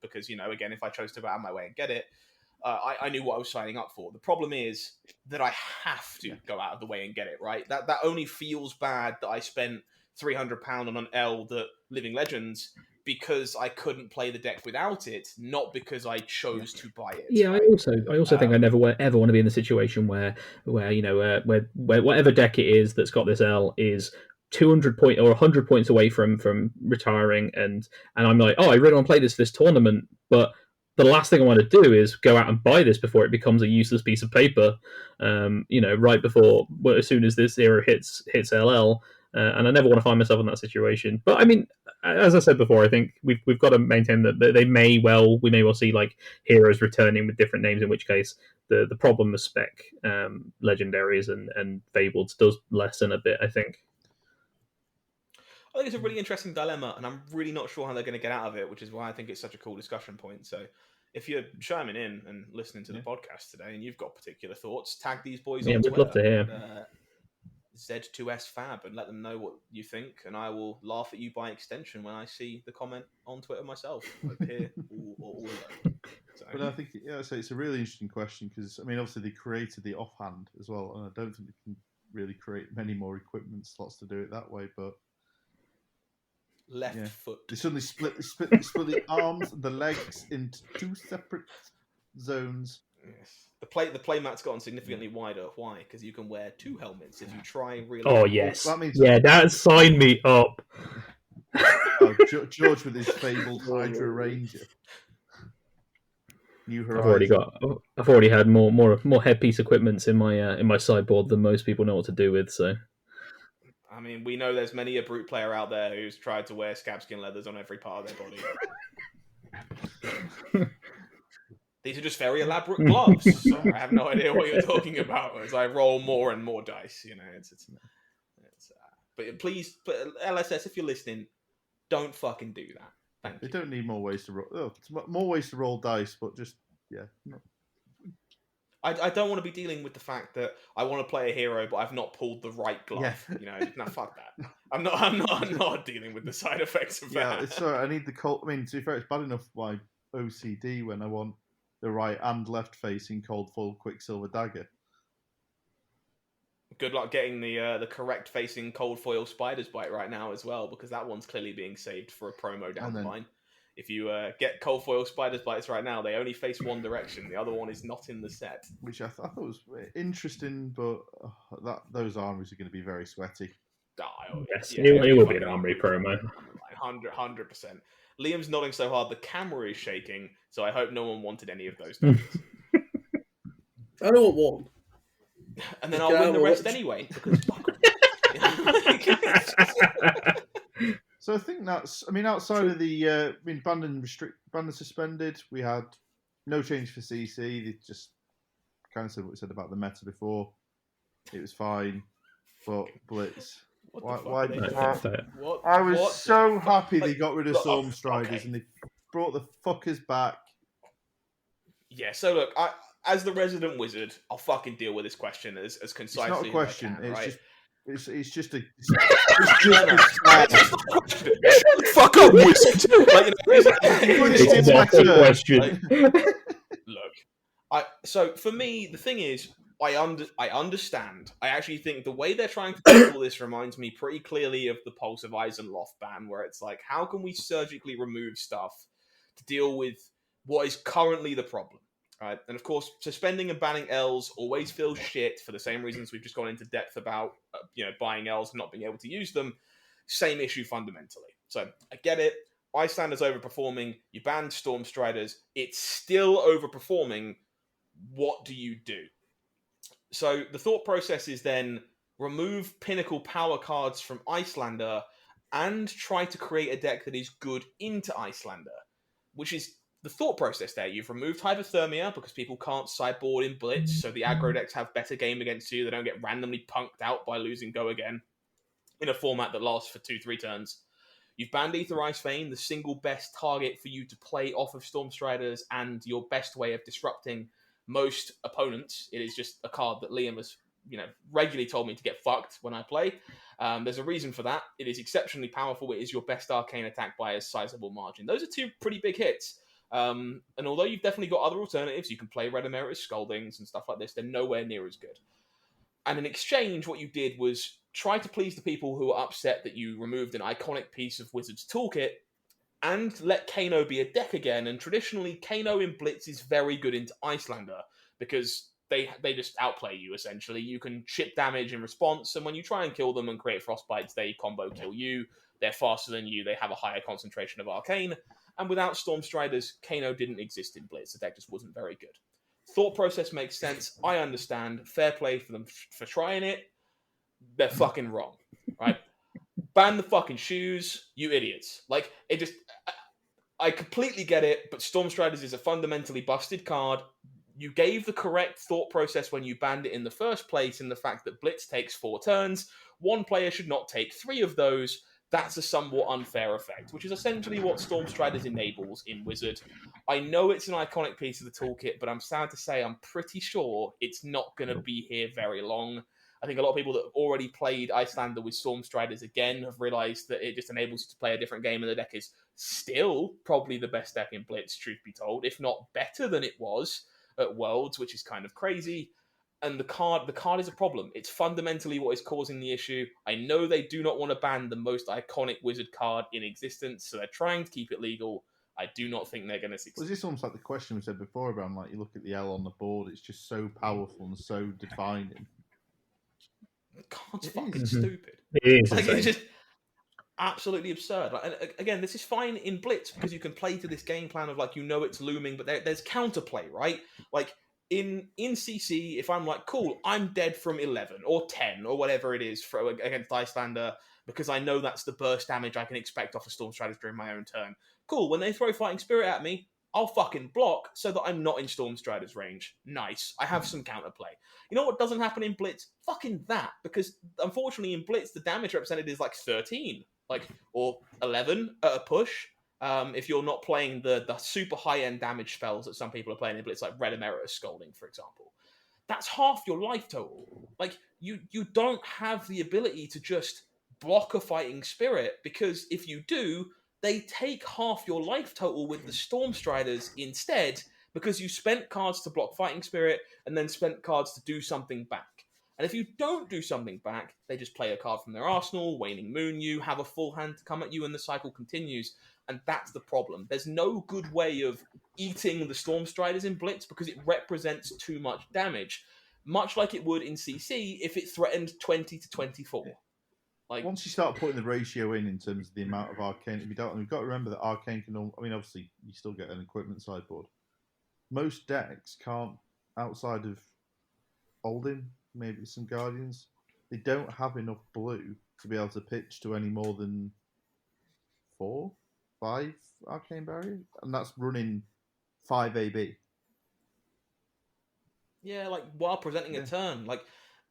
Speaker 2: because, again, if I chose to go out of my way and get it, I knew what I was signing up for. The problem is that I have to go out of the way and get it, right? That only feels bad that I spent £300 on an L that Living Legends, because I couldn't play the deck without it, not because I chose to buy it.
Speaker 4: Yeah, right? I also think I never ever want to be in the situation where whatever deck it is that's got this L is 200 point or 100 points away from retiring, and I'm like, I really want to play this tournament, but the last thing I want to do is go out and buy this before it becomes a useless piece of paper. Right before, as soon as this era hits LL. And I never want to find myself in that situation. But I mean, as I said before, I think we've got to maintain that we may well see like heroes returning with different names. In which case, the problem of spec legendaries and fableds does lessen a bit, I think.
Speaker 2: I think it's a really interesting dilemma, and I'm really not sure how they're going to get out of it, which is why I think it's such a cool discussion point. So if you're chiming in and listening to the podcast today, and you've got particular thoughts, tag these boys on Twitter.
Speaker 4: We'd love to hear.
Speaker 2: Z2S Fab, and let them know what you think, and I will laugh at you by extension when I see the comment on Twitter myself, over here or all of them. So.
Speaker 1: But I think it's a really interesting question, because I mean, obviously they created the offhand as well, and I don't think they can really create many more equipment slots to do it that way. But
Speaker 2: left foot,
Speaker 1: they suddenly split the arms and the legs into 2 separate zones.
Speaker 2: Yes. The playmat's gotten significantly wider. Why? Because you can wear 2 helmets if you try really.
Speaker 4: Oh yes, that sign me up.
Speaker 1: George with his fabled Hydra Ranger. New
Speaker 4: Horizon. I've already had more headpiece equipments in my sideboard than most people know what to do with. So.
Speaker 2: I mean, we know there's many a brute player out there who's tried to wear scabskin leathers on every part of their body. These are just very elaborate gloves. So I have no idea what you're talking about as I roll more and more dice. But please, LSS, if you're listening, don't fucking do that. Thank you.
Speaker 1: They don't need more ways to roll. More ways to roll dice, but just No.
Speaker 2: I don't want to be dealing with the fact that I want to play a hero, but I've not pulled the right glove. No, fuck that. I'm not dealing with the side effects of that.
Speaker 1: Yeah, sorry. I need the cold. I mean, to be fair, it's bad enough by OCD when I want the right and left facing cold foil Quicksilver dagger.
Speaker 2: Good luck getting the correct facing cold foil Spider's Bite right now as well, because that one's clearly being saved for a promo down the line. If you get cold foil Spider's Bites right now, they only face one direction. The other one is not in the set.
Speaker 1: Which I thought was interesting, but those armories are going to be very sweaty.
Speaker 4: Yes, it will be an armory promo.
Speaker 2: 100%. Liam's nodding so hard the camera is shaking, so I hope no one wanted any of those diamonds.
Speaker 3: I know what one.
Speaker 2: And then I'll win the rest anyway, because fuck 'em.
Speaker 1: So I think that's. I mean, outside of the banned and suspended, we had no change for CC. They just kind of said what we said about the meta before. It was fine, but Blitz. Why did that? I was so happy they got rid of Stormstriders and they brought the fuckers back.
Speaker 2: Yeah. So look, as the resident wizard, I'll fucking deal with this question as concisely.
Speaker 1: It's not a question.
Speaker 2: As I can,
Speaker 1: It's just a.
Speaker 2: Fuck up, wizard.
Speaker 4: It's not a question.
Speaker 2: Look, so for me, the thing is, I understand. I actually think the way they're trying to tackle this reminds me pretty clearly of the Pulse of Eisenloft ban, where it's like, how can we surgically remove stuff to deal with what is currently the problem? Right? And of course, suspending and banning L's always feels shit for the same reasons we've just gone into depth about, buying L's and not being able to use them. Same issue fundamentally. So I get it. Icelander's overperforming. You banned Stormstriders. It's still overperforming. What do you do? So the thought process is then remove Pinnacle power cards from Icelander and try to create a deck that is good into Icelander, which is the thought process there. You've removed Hypothermia because people can't sideboard in Blitz, so the aggro decks have better game against you. They don't get randomly punked out by losing Go Again in a format that lasts for 2-3 turns. You've banned Aether Ice Vein, the single best target for you to play off of Stormstriders and your best way of disrupting most opponents. It is just a card that Liam has, regularly told me to get fucked when I play. There's a reason for that. It is exceptionally powerful. It is your best arcane attack by a sizable margin. Those are two pretty big hits. And although you've definitely got other alternatives, you can play Red Emeritus Scaldings and stuff like this, they're nowhere near as good. And in exchange, what you did was try to please the people who are upset that you removed an iconic piece of Wizard's toolkit and let Kano be a deck again. And traditionally, Kano in Blitz is very good into Icelander because they just outplay you, essentially. You can chip damage in response, and when you try and kill them and create Frostbites, they combo kill you. They're faster than you. They have a higher concentration of Arcane. And without Stormstriders, Kano didn't exist in Blitz. The deck just wasn't very good. Thought process makes sense. I understand. Fair play for them for trying it. They're fucking wrong, right? Ban the fucking shoes, you idiots. I completely get it, but Stormstriders is a fundamentally busted card. You gave the correct thought process when you banned it in the first place in the fact that Blitz takes 4 turns. One player should not take 3 of those. That's a somewhat unfair effect, which is essentially what Stormstriders enables in Wizard. I know it's an iconic piece of the toolkit, but I'm sad to say I'm pretty sure it's not going to be here very long. I think a lot of people that have already played Icelander with Stormstriders again have realised that it just enables you to play a different game, and the deck is still probably the best deck in Blitz, truth be told, if not better than it was at Worlds, which is kind of crazy. And the card is a problem. It's fundamentally what is causing the issue. I know they do not want to ban the most iconic Wizard card in existence, so they're trying to keep it legal. I do not think they're going to succeed.
Speaker 1: Was this almost like the question we said before about, you look at the L on the board, it's just so powerful and so defining.
Speaker 2: The card's fucking stupid.
Speaker 4: It is.
Speaker 2: It's just absolutely absurd. And again, this is fine in Blitz because you can play to this game plan of it's looming, but there's counterplay, right? In CC, if I'm cool, I'm dead from 11 or 10 or whatever it is against Icelander because I know that's the burst damage I can expect off of Stormstriders during my own turn. Cool, when they throw Fighting Spirit at me, I'll fucking block so that I'm not in Stormstriders range. Nice. I have some counterplay. You know what doesn't happen in Blitz? Fucking that. Because unfortunately in Blitz, the damage represented is 13. Or 11 at a push. If you're not playing the super high-end damage spells that some people are playing in Blitz, like Red Emeritus Scalding, for example. That's half your life total. You don't have the ability to just block a Fighting Spirit, because if you do, they take half your life total with the Stormstriders instead, because you spent cards to block Fighting Spirit and then spent cards to do something back. And if you don't do something back, they just play a card from their arsenal, Waning Moon you, have a full hand to come at you, and the cycle continues. And that's the problem. There's no good way of eating the Stormstriders in Blitz because it represents too much damage. Much like it would in CC if it threatened 20 to 24. Like
Speaker 1: once you start putting the ratio in terms of the amount of arcane, if you don't, you've got to remember that arcane can. I mean, obviously, you still get an equipment sideboard. Most decks can't, outside of Oldhim, maybe some Guardians, they don't have enough blue to be able to pitch to any more than 4, 5 arcane barriers, and that's running 5 AB.
Speaker 2: Yeah, like while presenting a turn, like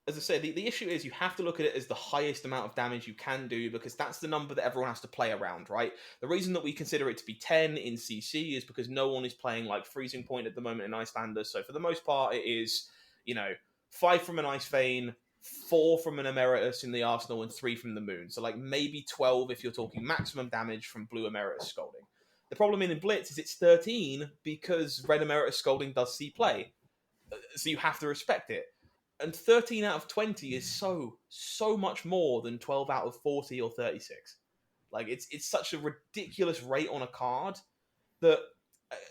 Speaker 2: as I say, the issue is you have to look at it as the highest amount of damage you can do because that's the number that everyone has to play around, right? The reason that we consider it to be 10 in CC is because no one is playing like Freezing Point at the moment in Icelander. So for the most part, it is, 5 from an Ice Vein, 4 from an Emeritus in the Arsenal, and 3 from the Moon. So like maybe 12 if you're talking maximum damage from Blue Emeritus Scalding. The problem in Blitz is it's 13 because Red Emeritus Scalding does see play. So you have to respect it. And 13 out of 20 is so much more than 12 out of 40 or 36. Like it's such a ridiculous rate on a card that.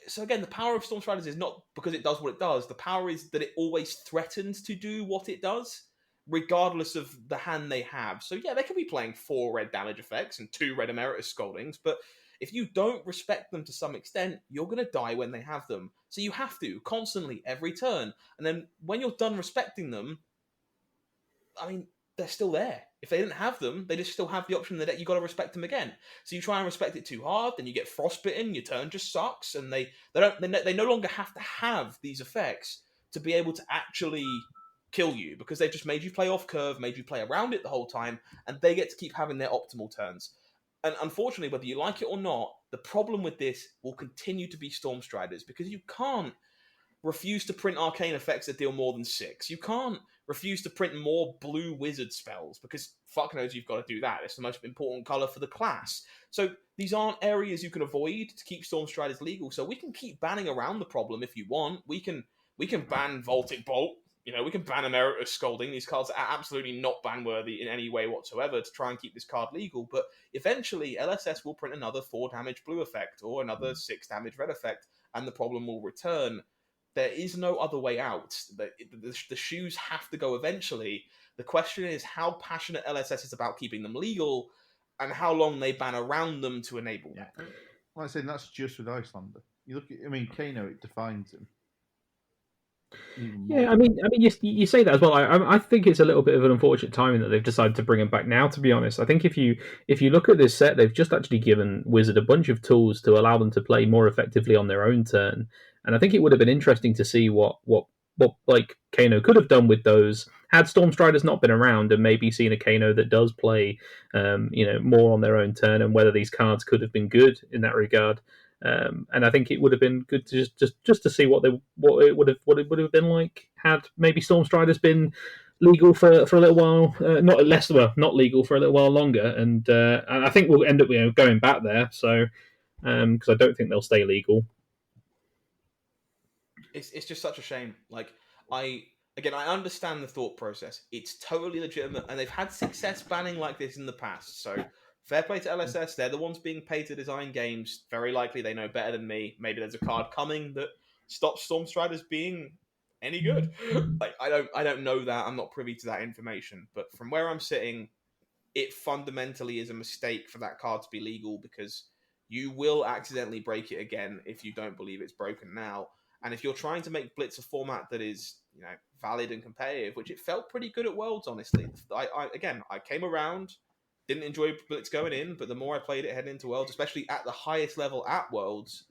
Speaker 2: So again, the power of Storm Striders is not because it does what it does. The power is that it always threatens to do what it does, regardless of the hand they have. So yeah, they can be playing 4 red damage effects and 2 red Emeritus Scaldings, but if you don't respect them to some extent, you're going to die when they have them. So you have to, constantly, every turn. And then when you're done respecting them, I mean, they're still there. If they didn't have them, they just still have the option that you got to respect them again. So you try and respect it too hard, then you get frostbitten, your turn just sucks, and they no longer have to have these effects to be able to actually kill you because they've just made you play off curve, made you play around it the whole time, and they get to keep having their optimal turns. And unfortunately, whether you like it or not, the problem with this will continue to be Storm Striders because you can't refuse to print arcane effects that deal more than 6. You can't refuse to print more blue wizard spells because fuck knows you've got to do that. It's the most important color for the class. So these aren't areas you can avoid to keep Storm Striders legal. So we can keep banning around the problem if you want. We can ban Voltic Bolt. We can ban Emeritus Scalding. These cards are absolutely not ban-worthy in any way whatsoever to try and keep this card legal, but eventually LSS will print another 4 damage blue effect or another 6 damage red effect, and the problem will return. There is no other way out. The shoes have to go eventually. The question is how passionate LSS is about keeping them legal and how long they ban around them to enable that.
Speaker 1: Like I said, that's just with Icelander. You look at, Kano, it defines him.
Speaker 4: Yeah, I mean, you say that as well. I think it's a little bit of an unfortunate timing that they've decided to bring him back now. To be honest, I think if you look at this set, they've just actually given Wizard a bunch of tools to allow them to play more effectively on their own turn, and I think it would have been interesting to see what like Kano could have done with those had Storm Striders not been around, and maybe seen a Kano that does play, more on their own turn, and whether these cards could have been good in that regard. And I think it would have been good to just to see what it would have been like had maybe Storm Striders been legal for a little while, not legal for a little while longer, and I think we'll end up going back there. So because I don't think they'll stay legal.
Speaker 2: It's just such a shame. Like I understand the thought process. It's totally legitimate, and they've had success banning like this in the past. So fair play to LSS. They're the ones being paid to design games. Very likely they know better than me. Maybe there's a card coming that stops Storm Striders being any good. Like I don't know that. I'm not privy to that information. But from where I'm sitting, it fundamentally is a mistake for that card to be legal because you will accidentally break it again if you don't believe it's broken now. And if you're trying to make Blitz a format that is, valid and competitive, which it felt pretty good at Worlds, honestly. I came around, didn't enjoy Blitz going in, but the more I played it heading into Worlds, especially at the highest level at Worlds,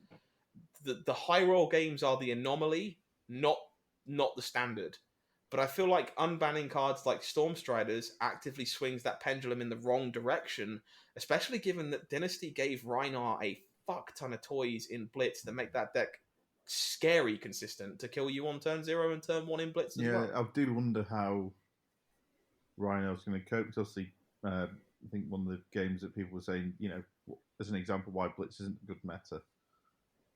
Speaker 2: the high roll games are the anomaly, not the standard. But I feel like unbanning cards like Storm Striders actively swings that pendulum in the wrong direction, especially given that Dynasty gave Rhinar a fuck ton of toys in Blitz that make that deck scary consistent to kill you on turn 0 and turn 1 in Blitz as well.
Speaker 1: Yeah, I do wonder how Rhino's going to cope. Because obviously, I think one of the games that people were saying, as an example why Blitz isn't a good meta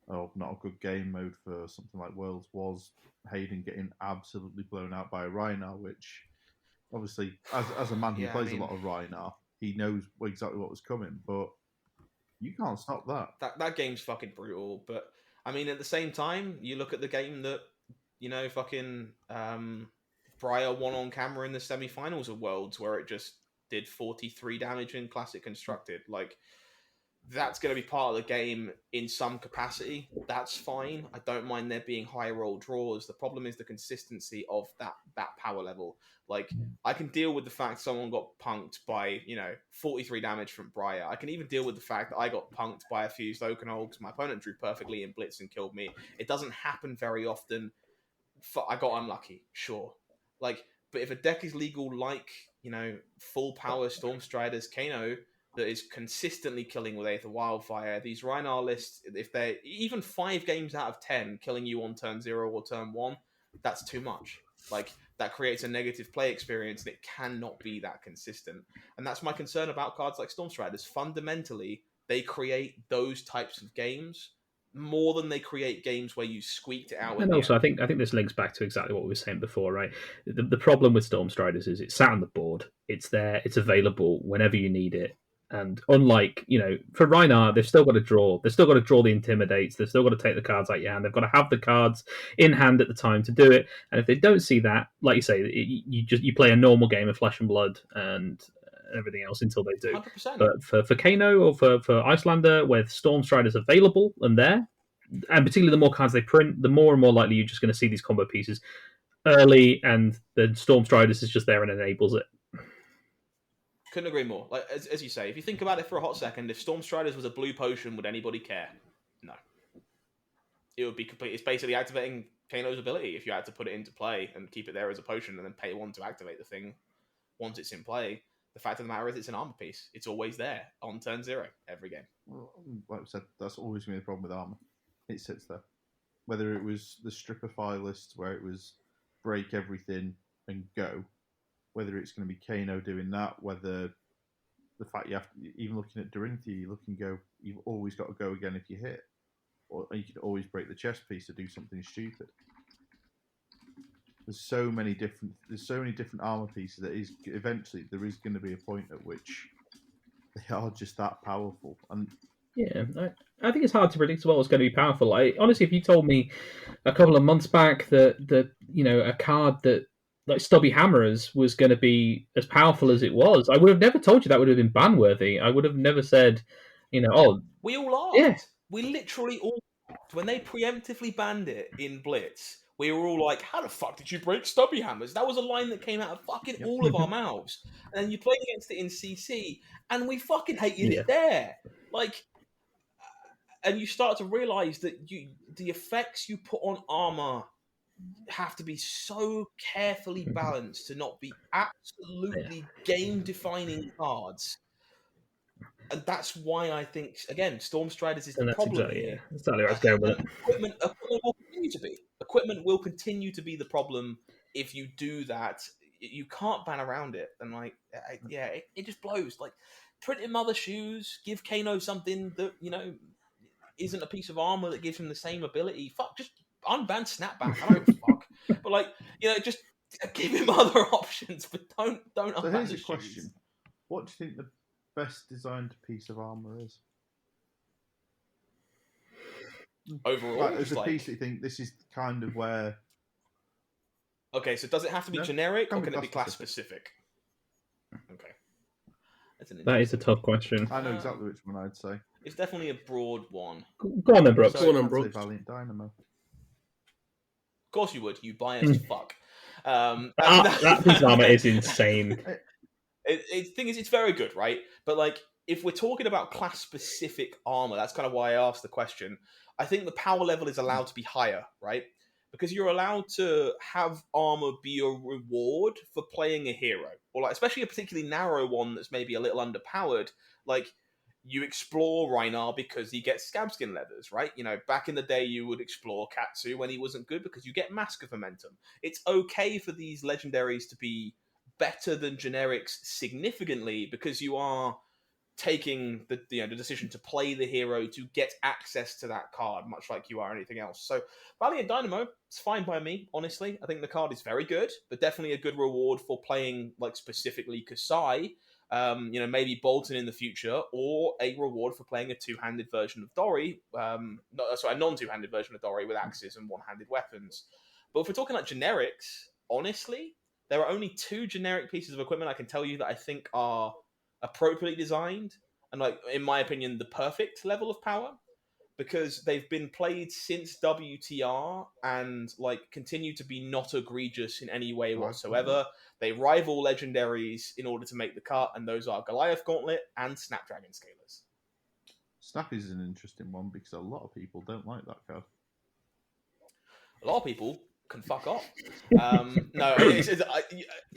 Speaker 1: or not a good game mode for something like Worlds was Hayden getting absolutely blown out by a Rhino, which obviously, as a man who plays a lot of Rhino, he knows exactly what was coming, but you can't stop that.
Speaker 2: That game's fucking brutal, but I mean, at the same time, you look at the game that, fucking Briar won on camera in the semi-finals of Worlds, where it just did 43 damage in Classic Constructed. Like, that's going to be part of the game in some capacity. That's fine. I don't mind there being high roll draws. The problem is the consistency of that power level. Like, I can deal with the fact someone got punked by, 43 damage from Briar. I can even deal with the fact that I got punked by a fused Oakenhole because my opponent drew perfectly in Blitz and killed me. It doesn't happen very often. I got unlucky, sure. Like, but if a deck is legal like, full power Stormstriders, Kano, that is consistently killing with Aether Wildfire, these Rhinar lists, if they're even 5 games out of 10 killing you on turn 0 or turn 1, that's too much. Like, that creates a negative play experience, and it cannot be that consistent. And that's my concern about cards like Stormstriders. Fundamentally, they create those types of games more than they create games where you squeaked it out.
Speaker 4: And also, I think this links back to exactly what we were saying before, right? The problem with Stormstriders is it's sat on the board, it's there, it's available whenever you need it. And unlike, for Rhinar, they've still got to draw. They've still got to draw the Intimidates. They've still got to take the cards out your hand. They've got to have the cards in hand at the time to do it. And if they don't see that, like you say, you play a normal game of Flesh and Blood and everything else until they do.
Speaker 2: 100%.
Speaker 4: But for Kano or for Icelander, with Stormstriders available and there, and particularly the more cards they print, the more and more likely you're just going to see these combo pieces early, and the Stormstriders is just there and enables it.
Speaker 2: Couldn't agree more. Like, as you say, if you think about it for a hot second, if Stormstriders was a blue potion, would anybody care? No. It would be complete. It's basically activating Kano's ability if you had to put it into play and keep it there as a potion and then pay 1 to activate the thing once it's in play. The fact of the matter is it's an armor piece. It's always there on turn 0 every game.
Speaker 1: Well, like I said, that's always going to be the problem with armor. It sits there. Whether it was the Stripify list where it was break everything and go, whether it's going to be Kano doing that, whether the fact you have to, even looking at Dorinthia, you look and go, you've always got to go again if you hit, or you can always break the chest piece to do something stupid. There's so many different armor pieces that is eventually there is going to be a point at which they are just that powerful. And
Speaker 4: yeah, I think it's hard to predict what was going to be powerful. Honestly, if you told me a couple of months back that a card that like Stubby Hammers was going to be as powerful as it was, I would have never told you that would have been ban worthy. I would have never said, we all
Speaker 2: laughed.
Speaker 4: Yeah.
Speaker 2: We literally all laughed. When they preemptively banned it in Blitz, we were all like, how the fuck did you break Stubby Hammers? That was a line that came out of fucking all of our mouths. And then you played against it in CC, and we fucking hated it there. Like, and you start to realise that the effects you put on armour have to be so carefully balanced to not be absolutely game-defining cards. And that's why I think, again, Stormstriders is the problem here.
Speaker 4: That's exactly where I was going with it.
Speaker 2: Equipment will continue to be. Equipment will continue to be the problem if you do that. You can't ban around it. And, it just blows. Like, print him other shoes, give Kano something that, isn't a piece of armor that gives him the same ability. Fuck, just unban Snapback. I don't fuck. But just give him other options, but don't
Speaker 1: so
Speaker 2: unban
Speaker 1: here's
Speaker 2: the
Speaker 1: a question. What do you think the best designed piece of armor is?
Speaker 2: Overall,
Speaker 1: as a piece, you think this is kind of where...
Speaker 2: Okay, so does it have to be generic, or can it be class
Speaker 1: specific?
Speaker 2: Okay.
Speaker 4: That is a tough question.
Speaker 1: I know exactly which one I'd say.
Speaker 2: It's definitely a broad one.
Speaker 4: Go on then, Brooks.
Speaker 3: Go on then, Brooks.
Speaker 1: Valiant Dynamo.
Speaker 2: Of course you would. You biased as fuck.
Speaker 4: That piece of armor is insane.
Speaker 2: The thing is, it's very good, right? But if we're talking about class-specific armor, that's kind of why I asked the question. I think the power level is allowed to be higher, right? Because you're allowed to have armor be a reward for playing a hero, or especially a particularly narrow one that's maybe a little underpowered. You explore Rhinar because he gets scabskin leathers, right? Back in the day, you would explore Katsu when he wasn't good because you get Mask of Momentum. It's okay for these legendaries to be better than generics significantly because you are taking the decision to play the hero to get access to that card, much like you are anything else. So Valiant Dynamo, it's fine by me, honestly. I think the card is very good, but definitely a good reward for playing specifically Kasai. Maybe Bolton in the future, or a reward for playing a two-handed version of Dory. A non-two-handed version of Dory with axes and one-handed weapons. But if we're talking generics, honestly, there are only 2 generic pieces of equipment I can tell you that I think are appropriately designed and, like, in my opinion, the perfect level of power, because they've been played since WTR and, like, continue to be not egregious in any way whatsoever. They rival legendaries in order to make the cut, and those are Goliath Gauntlet and Snapdragon Scalers.
Speaker 1: Snap is an interesting one because a lot of people don't like that card.
Speaker 2: A lot of people can fuck off. No, it's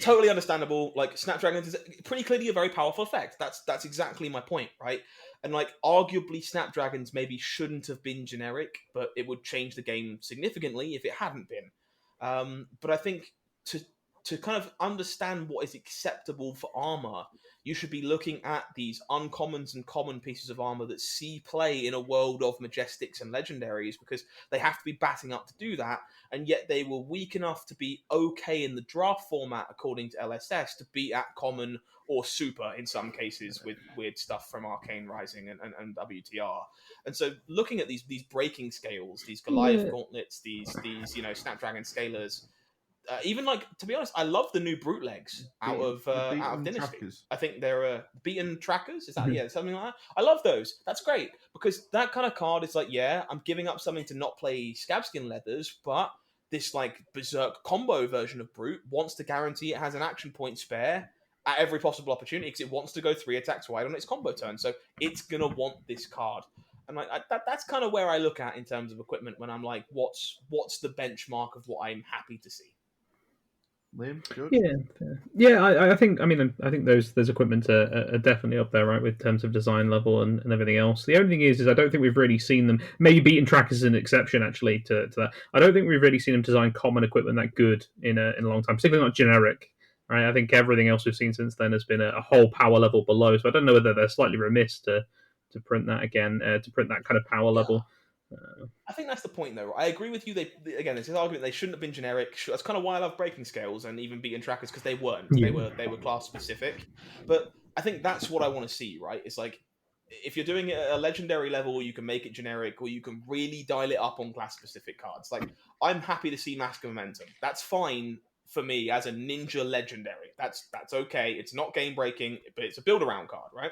Speaker 2: totally understandable. Like, Snapdragon is pretty clearly a very powerful effect. That's exactly my point, right? And, like, arguably Snapdragons maybe shouldn't have been generic, but it would change the game significantly if it hadn't been. But I think to kind of understand what is acceptable for armor, you should be looking at these uncommons and common pieces of armor that see play in a world of majestics and legendaries, because they have to be batting up to do that, and yet they were weak enough to be okay in the draft format, according to LSS, to beat at common or super in some cases with weird stuff from Arcane Rising and WTR. And so looking at these breaking scales, these Goliath gauntlets, these Snapdragon scalers, even, like, to be honest, I love the new brute legs out of Dynasty.
Speaker 1: Trackers.
Speaker 2: I think they're beaten trackers. Is that something like that? I love those. That's great, because that kind of card is like, yeah, I'm giving up something to not play Scabskin Leathers, but this, like, berserk combo version of brute wants to guarantee it has an action point spare at every possible opportunity, because it wants to go 3 attacks wide on its combo turn, so it's gonna want this card. And, like, that's kind of where I look at in terms of equipment when I'm like, what's the benchmark of what I'm happy to see.
Speaker 1: Liam, good.
Speaker 4: Yeah. I think those equipment are definitely up there, right, with terms of design level and everything else. The only thing is I don't think we've really seen them. Maybe Beaten Trackers is an exception actually to that. I don't think we've really seen them design common equipment that good in a long time, particularly not generic. Right, I think everything else we've seen since then has been a whole power level below. So I don't know whether they're slightly remiss to print that again, to print that kind of power level.
Speaker 2: I think that's the point, though. I agree with you. Again, it's an argument they shouldn't have been generic. That's kind of why I love breaking scales and even Beaten Trackers, because they weren't.
Speaker 4: Yeah.
Speaker 2: They were class specific. But I think that's what I want to see. Right? It's like, if you're doing it at a legendary level, you can make it generic, or you can really dial it up on class specific cards. Like, I'm happy to see Mask of Momentum. That's fine for me as a ninja legendary. That's okay. It's not game breaking, but it's a build around card, right?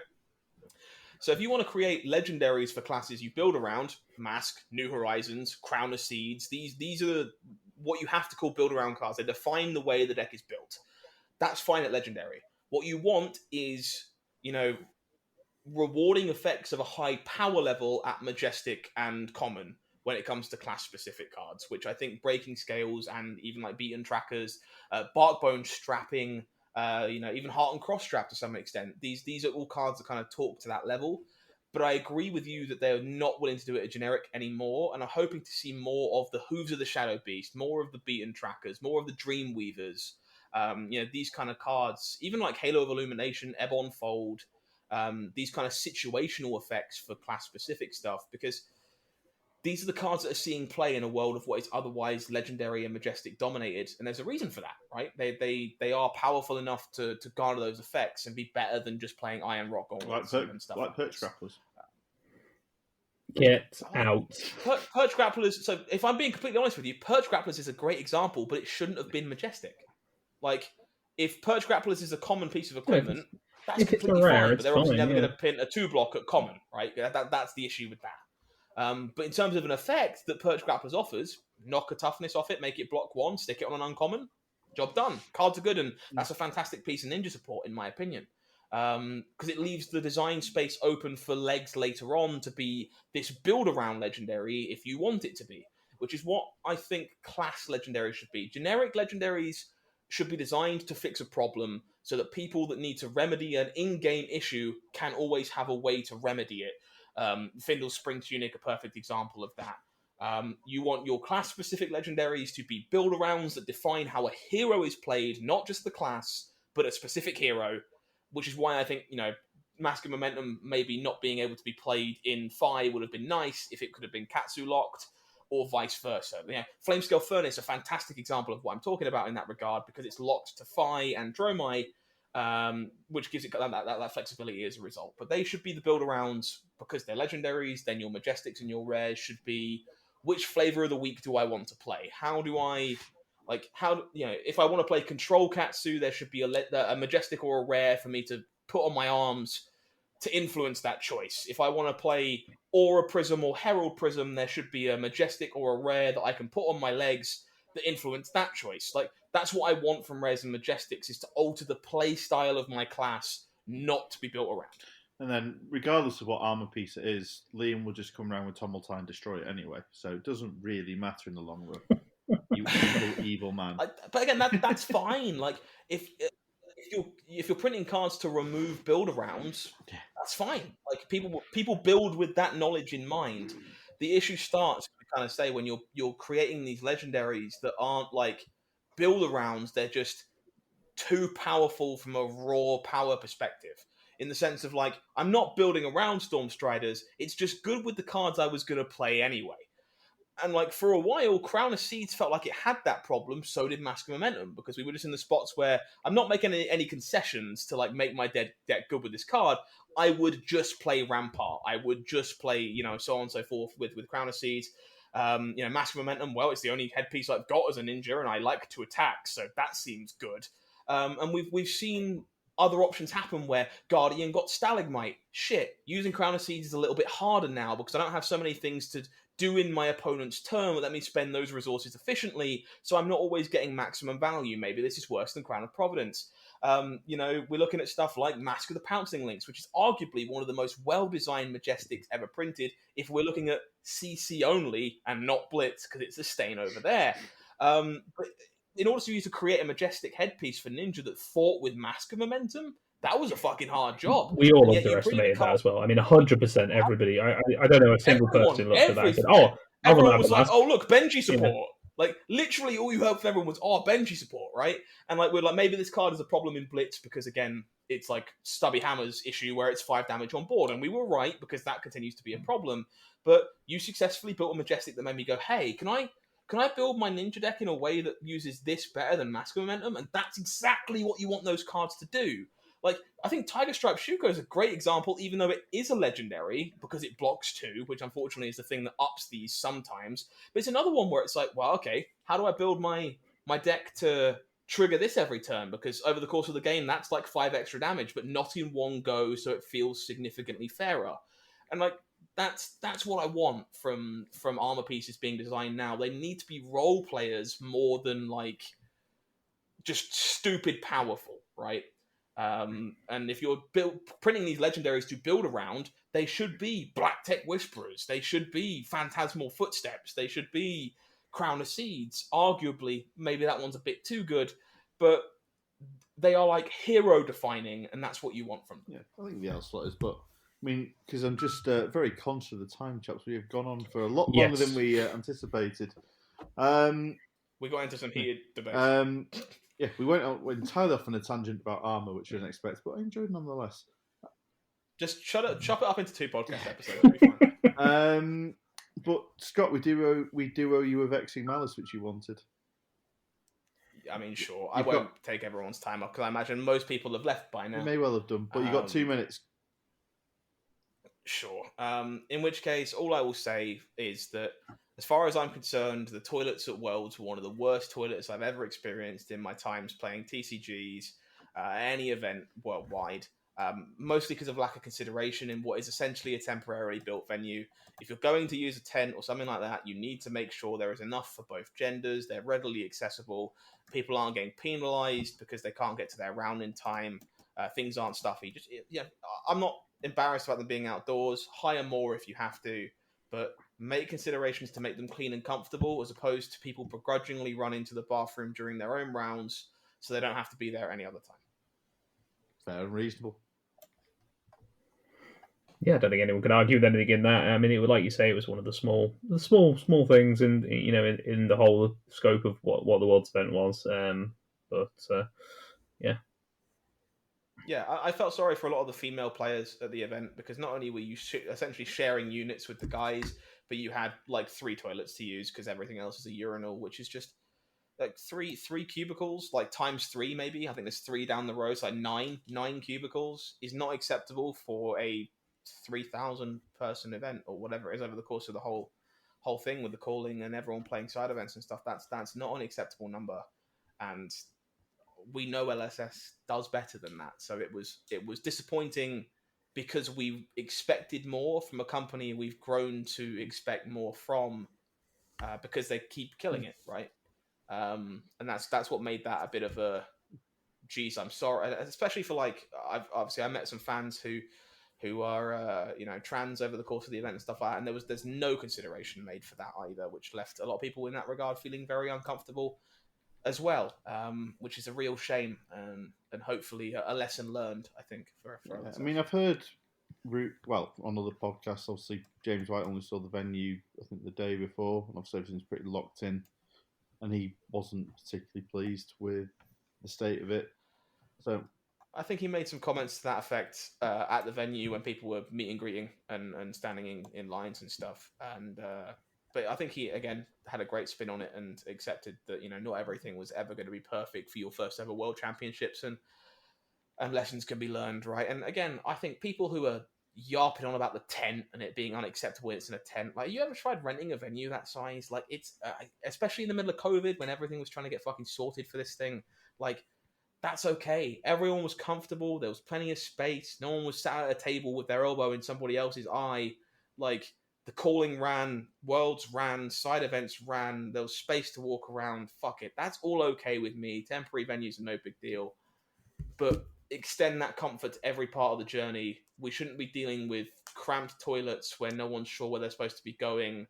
Speaker 2: So if you want to create legendaries for classes you build around, Mask, New Horizons, Crown of Seeds, these are what you have to call build around cards. They define the way the deck is built. That's fine at legendary. What you want is, rewarding effects of a high power level at majestic and common when it comes to class specific cards, which I think Breaking Scales and even, like, Beaten Trackers, Barkbone Strapping, even Heart and Cross Strap to some extent. These are all cards that kind of talk to that level. But I agree with you that they're not willing to do it a generic anymore, and I'm hoping to see more of the Hooves of the Shadow Beast, more of the Beaten Trackers, more of the Dream Weavers. These kind of cards, even like Halo of Illumination, Ebon Fold, these kind of situational effects for class-specific stuff, because these are the cards that are seeing play in a world of what is otherwise legendary and majestic dominated, and there's a reason for that, right? They are powerful enough to garner those effects and be better than just playing Iron Rock Gauntlets and stuff
Speaker 1: like Perch Grapplers.
Speaker 4: Get out.
Speaker 2: Perch Grapplers. So if I'm being completely honest with you, Perch Grapplers is a great example, but it shouldn't have been majestic. Like, if Perch Grapplers is a common piece of equipment, that's completely fine. But they're obviously never going to pin a 2-block at common, right? That's the issue with that. But in terms of an effect that Perch Grapplers offers, knock a toughness off it, make it block 1, stick it on an uncommon, job done. Cards are good, and that's a fantastic piece of ninja support, in my opinion. Because it leaves the design space open for legs later on to be this build-around legendary if you want it to be, which is what I think class legendaries should be. Generic legendaries should be designed to fix a problem so that people that need to remedy an in-game issue can always have a way to remedy it. Findle's Spring Tunic, a perfect example of that. You want your class-specific legendaries to be build-arounds that define how a hero is played, not just the class, but a specific hero, which is why I think, Mask of Momentum maybe not being able to be played in Phi would have been nice if it could have been Katsu locked, or vice versa. Flamescale Furnace, a fantastic example of what I'm talking about in that regard, because it's locked to Phi and Dromai, which gives it that flexibility as a result. But they should be the build-arounds because they're legendaries. Then your Majestics and your Rares should be, which flavor of the week do I want to play? How do I Like, how, if I want to play Control Katsu, there should be a Majestic or a Rare for me to put on my arms to influence that choice. If I want to play Aura Prism or Herald Prism, there should be a Majestic or a Rare that I can put on my legs that influence that choice. Like, that's what I want from Rares and Majestics, is to alter the play style of my class, not to be built around.
Speaker 1: And then, regardless of what armor piece it is, Liam will just come around with Tumultine and destroy it anyway. So it doesn't really matter in the long run. You evil man.
Speaker 2: But again, that's fine. Like, if you're printing cards to remove build arounds, that's fine. Like, people build with that knowledge in mind. The issue starts, to kind of say, when you're creating these legendaries that aren't like build arounds. They're just too powerful from a raw power perspective. In the sense of, like, I'm not building around Stormstriders. It's just good with the cards I was going to play anyway. And, like, for a while, Crown of Seeds felt like it had that problem. So did Mask of Momentum, because we were just in the spots where I'm not making any concessions to, like, make my deck good with this card. I would just play Rampart. I would just play, so on and so forth with Crown of Seeds. Mask of Momentum, well, it's the only headpiece I've got as a ninja, and I like to attack, so that seems good. And we've seen other options happen where Guardian got Stalagmite. Shit, using Crown of Seeds is a little bit harder now because I don't have so many things to do in my opponent's turn that let me spend those resources efficiently, so I'm not always getting maximum value. Maybe this is worse than Crown of Providence. We're looking at stuff like Mask of the Pouncing Lynx, which is arguably one of the most well-designed Majestics ever printed, if we're looking at CC only and not Blitz, because it's a stain over there. But in order for you to create a Majestic headpiece for Ninja that fought with Mask of Momentum, that was a fucking hard job.
Speaker 4: We all underestimated that as well. I mean, 100%. Everybody. I don't know a single person looked at that and said, "Oh,
Speaker 2: everyone was like, oh look, Benji support." Like, literally, all you heard from everyone was, "Oh, Benji support," right? And like, we're like, maybe this card is a problem in Blitz because, again, it's like Stubby Hammer's issue where it's 5 damage on board, and we were right because that continues to be a problem. But you successfully built a Majestic that made me go, "Hey, can I build my Ninja deck in a way that uses this better than Mask of Momentum?" And that's exactly what you want those cards to do. Like, I think Tiger Stripe Shuko is a great example, even though it is a legendary, because it blocks 2, which unfortunately is the thing that ups these sometimes. But it's another one where it's like, well, okay, how do I build my deck to trigger this every turn? Because over the course of the game, that's like 5 extra damage, but not in one go, so it feels significantly fairer. And like, that's what I want from armor pieces being designed now. They need to be role players more than like just stupid powerful, right? And if you're printing these legendaries to build around, they should be Black Tech Whisperers. They should be Phantasmal Footsteps. They should be Crown of Seeds. Arguably, maybe that one's a bit too good, but they are like hero defining, and that's what you want from them.
Speaker 1: Yeah, I think the L-slot is, but I mean, because I'm just very conscious of the time, chaps. We have gone on for a lot longer than we anticipated.
Speaker 2: We got into some heated debates.
Speaker 1: Yeah, we went entirely off on a tangent about armor, which I didn't expect, but I enjoyed nonetheless.
Speaker 2: Just chop it up into 2 podcast episodes. It'll be fine.
Speaker 1: But Scott, we do owe you a Vexing Malice, which you wanted.
Speaker 2: I mean, sure. I won't take everyone's time up because I imagine most people have left by now.
Speaker 1: You may well have done, but you got 2 minutes.
Speaker 2: Sure. In which case, all I will say is that, as far as I'm concerned, the toilets at Worlds were one of the worst toilets I've ever experienced in my times playing TCGs, any event worldwide, mostly because of lack of consideration in what is essentially a temporarily built venue. If you're going to use a tent or something like that, you need to make sure there is enough for both genders, they're readily accessible, people aren't getting penalised because they can't get to their round in time, things aren't stuffy. I'm not embarrassed about them being outdoors. Hire more if you have to, but make considerations to make them clean and comfortable, as opposed to people begrudgingly run into the bathroom during their own rounds so they don't have to be there any other time.
Speaker 1: Fair and reasonable.
Speaker 4: Yeah, I don't think anyone can argue with anything in that. I mean, it would, like you say, it was one of the small things, and in the whole scope of what the World's event was. Yeah.
Speaker 2: Yeah, I felt sorry for a lot of the female players at the event, because not only were you essentially sharing units with the guys, but you had like 3 toilets to use because everything else is a urinal, which is just like three cubicles, like times 3 maybe. I think there's 3 down the row, so like 9 cubicles is not acceptable for a 3,000 person event or whatever it is over the course of the whole whole thing with the calling and everyone playing side events and stuff, that's not an acceptable number, and we know LSS does better than that. So it was disappointing because we expected more from a company we've grown to expect more from, because they keep killing it, right? And that's what made that a bit of a, geez, I'm sorry, especially for like, I met some fans who are trans over the course of the event and stuff like that, and there's no consideration made for that either, which left a lot of people in that regard feeling very uncomfortable as well, which is a real shame, and hopefully a lesson learned, I think, for others.
Speaker 1: I mean, I've heard, on other podcasts, obviously James White only saw the venue, I think, the day before, and obviously everything's pretty locked in, and he wasn't particularly pleased with the state of it. So
Speaker 2: I think he made some comments to that effect at the venue when people were meet and greeting and standing in lines and stuff. And but I think he, again, had a great spin on it and accepted that, not everything was ever going to be perfect for your first ever World Championships, and lessons can be learned, right? And again, I think people who are yarping on about the tent and it being unacceptable when it's in a tent, like, you ever tried renting a venue that size? Like, it's especially in the middle of COVID when everything was trying to get fucking sorted for this thing, like, that's okay. Everyone was comfortable. There was plenty of space. No one was sat at a table with their elbow in somebody else's eye. Like, the calling ran, worlds ran, side events ran. There was space to walk around. Fuck it. That's all okay with me. Temporary venues are no big deal. But extend that comfort to every part of the journey. We shouldn't be dealing with cramped toilets where no one's sure where they're supposed to be going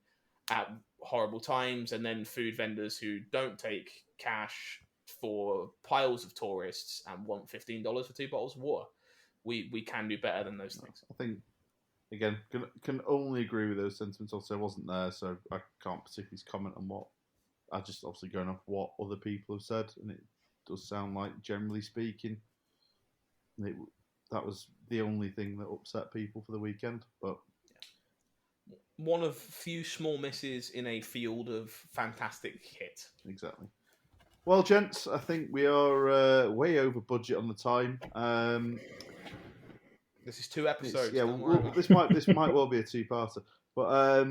Speaker 2: at horrible times, and then food vendors who don't take cash for piles of tourists and want $15 for 2 bottles of water. We can do better than those things.
Speaker 1: I think, again, can only agree with those sentiments. Obviously, I wasn't there, so I can't particularly comment on what. I just obviously going off what other people have said, and it does sound like, generally speaking, that was the only thing that upset people for the weekend. But
Speaker 2: one of few small misses in a field of fantastic hit.
Speaker 1: Exactly. Well, gents, I think we are way over budget on the time.
Speaker 2: This is 2 episodes.
Speaker 1: This might well be a 2-parter. But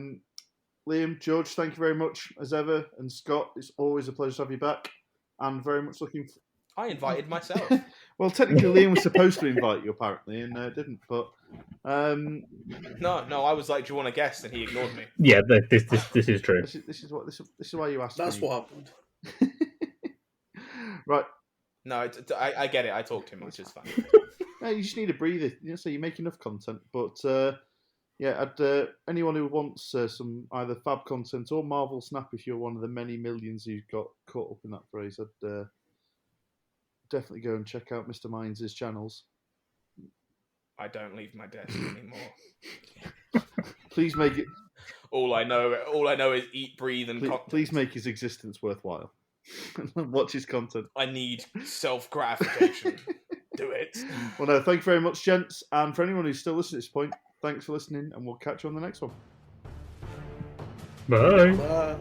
Speaker 1: Liam, George, thank you very much as ever, and Scott, it's always a pleasure to have you back, and very much looking.
Speaker 2: I invited myself.
Speaker 1: Well, technically, Liam was supposed to invite you apparently, and didn't. But
Speaker 2: no, I was like, "Do you want to guest?" And he ignored me.
Speaker 4: Yeah, this is true.
Speaker 1: This is why you asked.
Speaker 3: That's what happened.
Speaker 1: Right.
Speaker 2: No, I get it. I talk too much. It's fine.
Speaker 1: No, you just need a breather. So you make enough content. But anyone who wants some either fab content or Marvel Snap, if you're one of the many millions who got caught up in that phrase, I'd definitely go and check out Mr. Mines' channels.
Speaker 2: I don't leave my desk anymore.
Speaker 1: Please make it.
Speaker 2: All I know is eat, breathe, and
Speaker 1: please make his existence worthwhile. Watch his content.
Speaker 2: I need self-gratification. Do it.
Speaker 1: Well, no, thank you very much, gents. And for anyone who's still listening at this point, thanks for listening, and we'll catch you on the next one.
Speaker 4: Bye.
Speaker 3: Bye.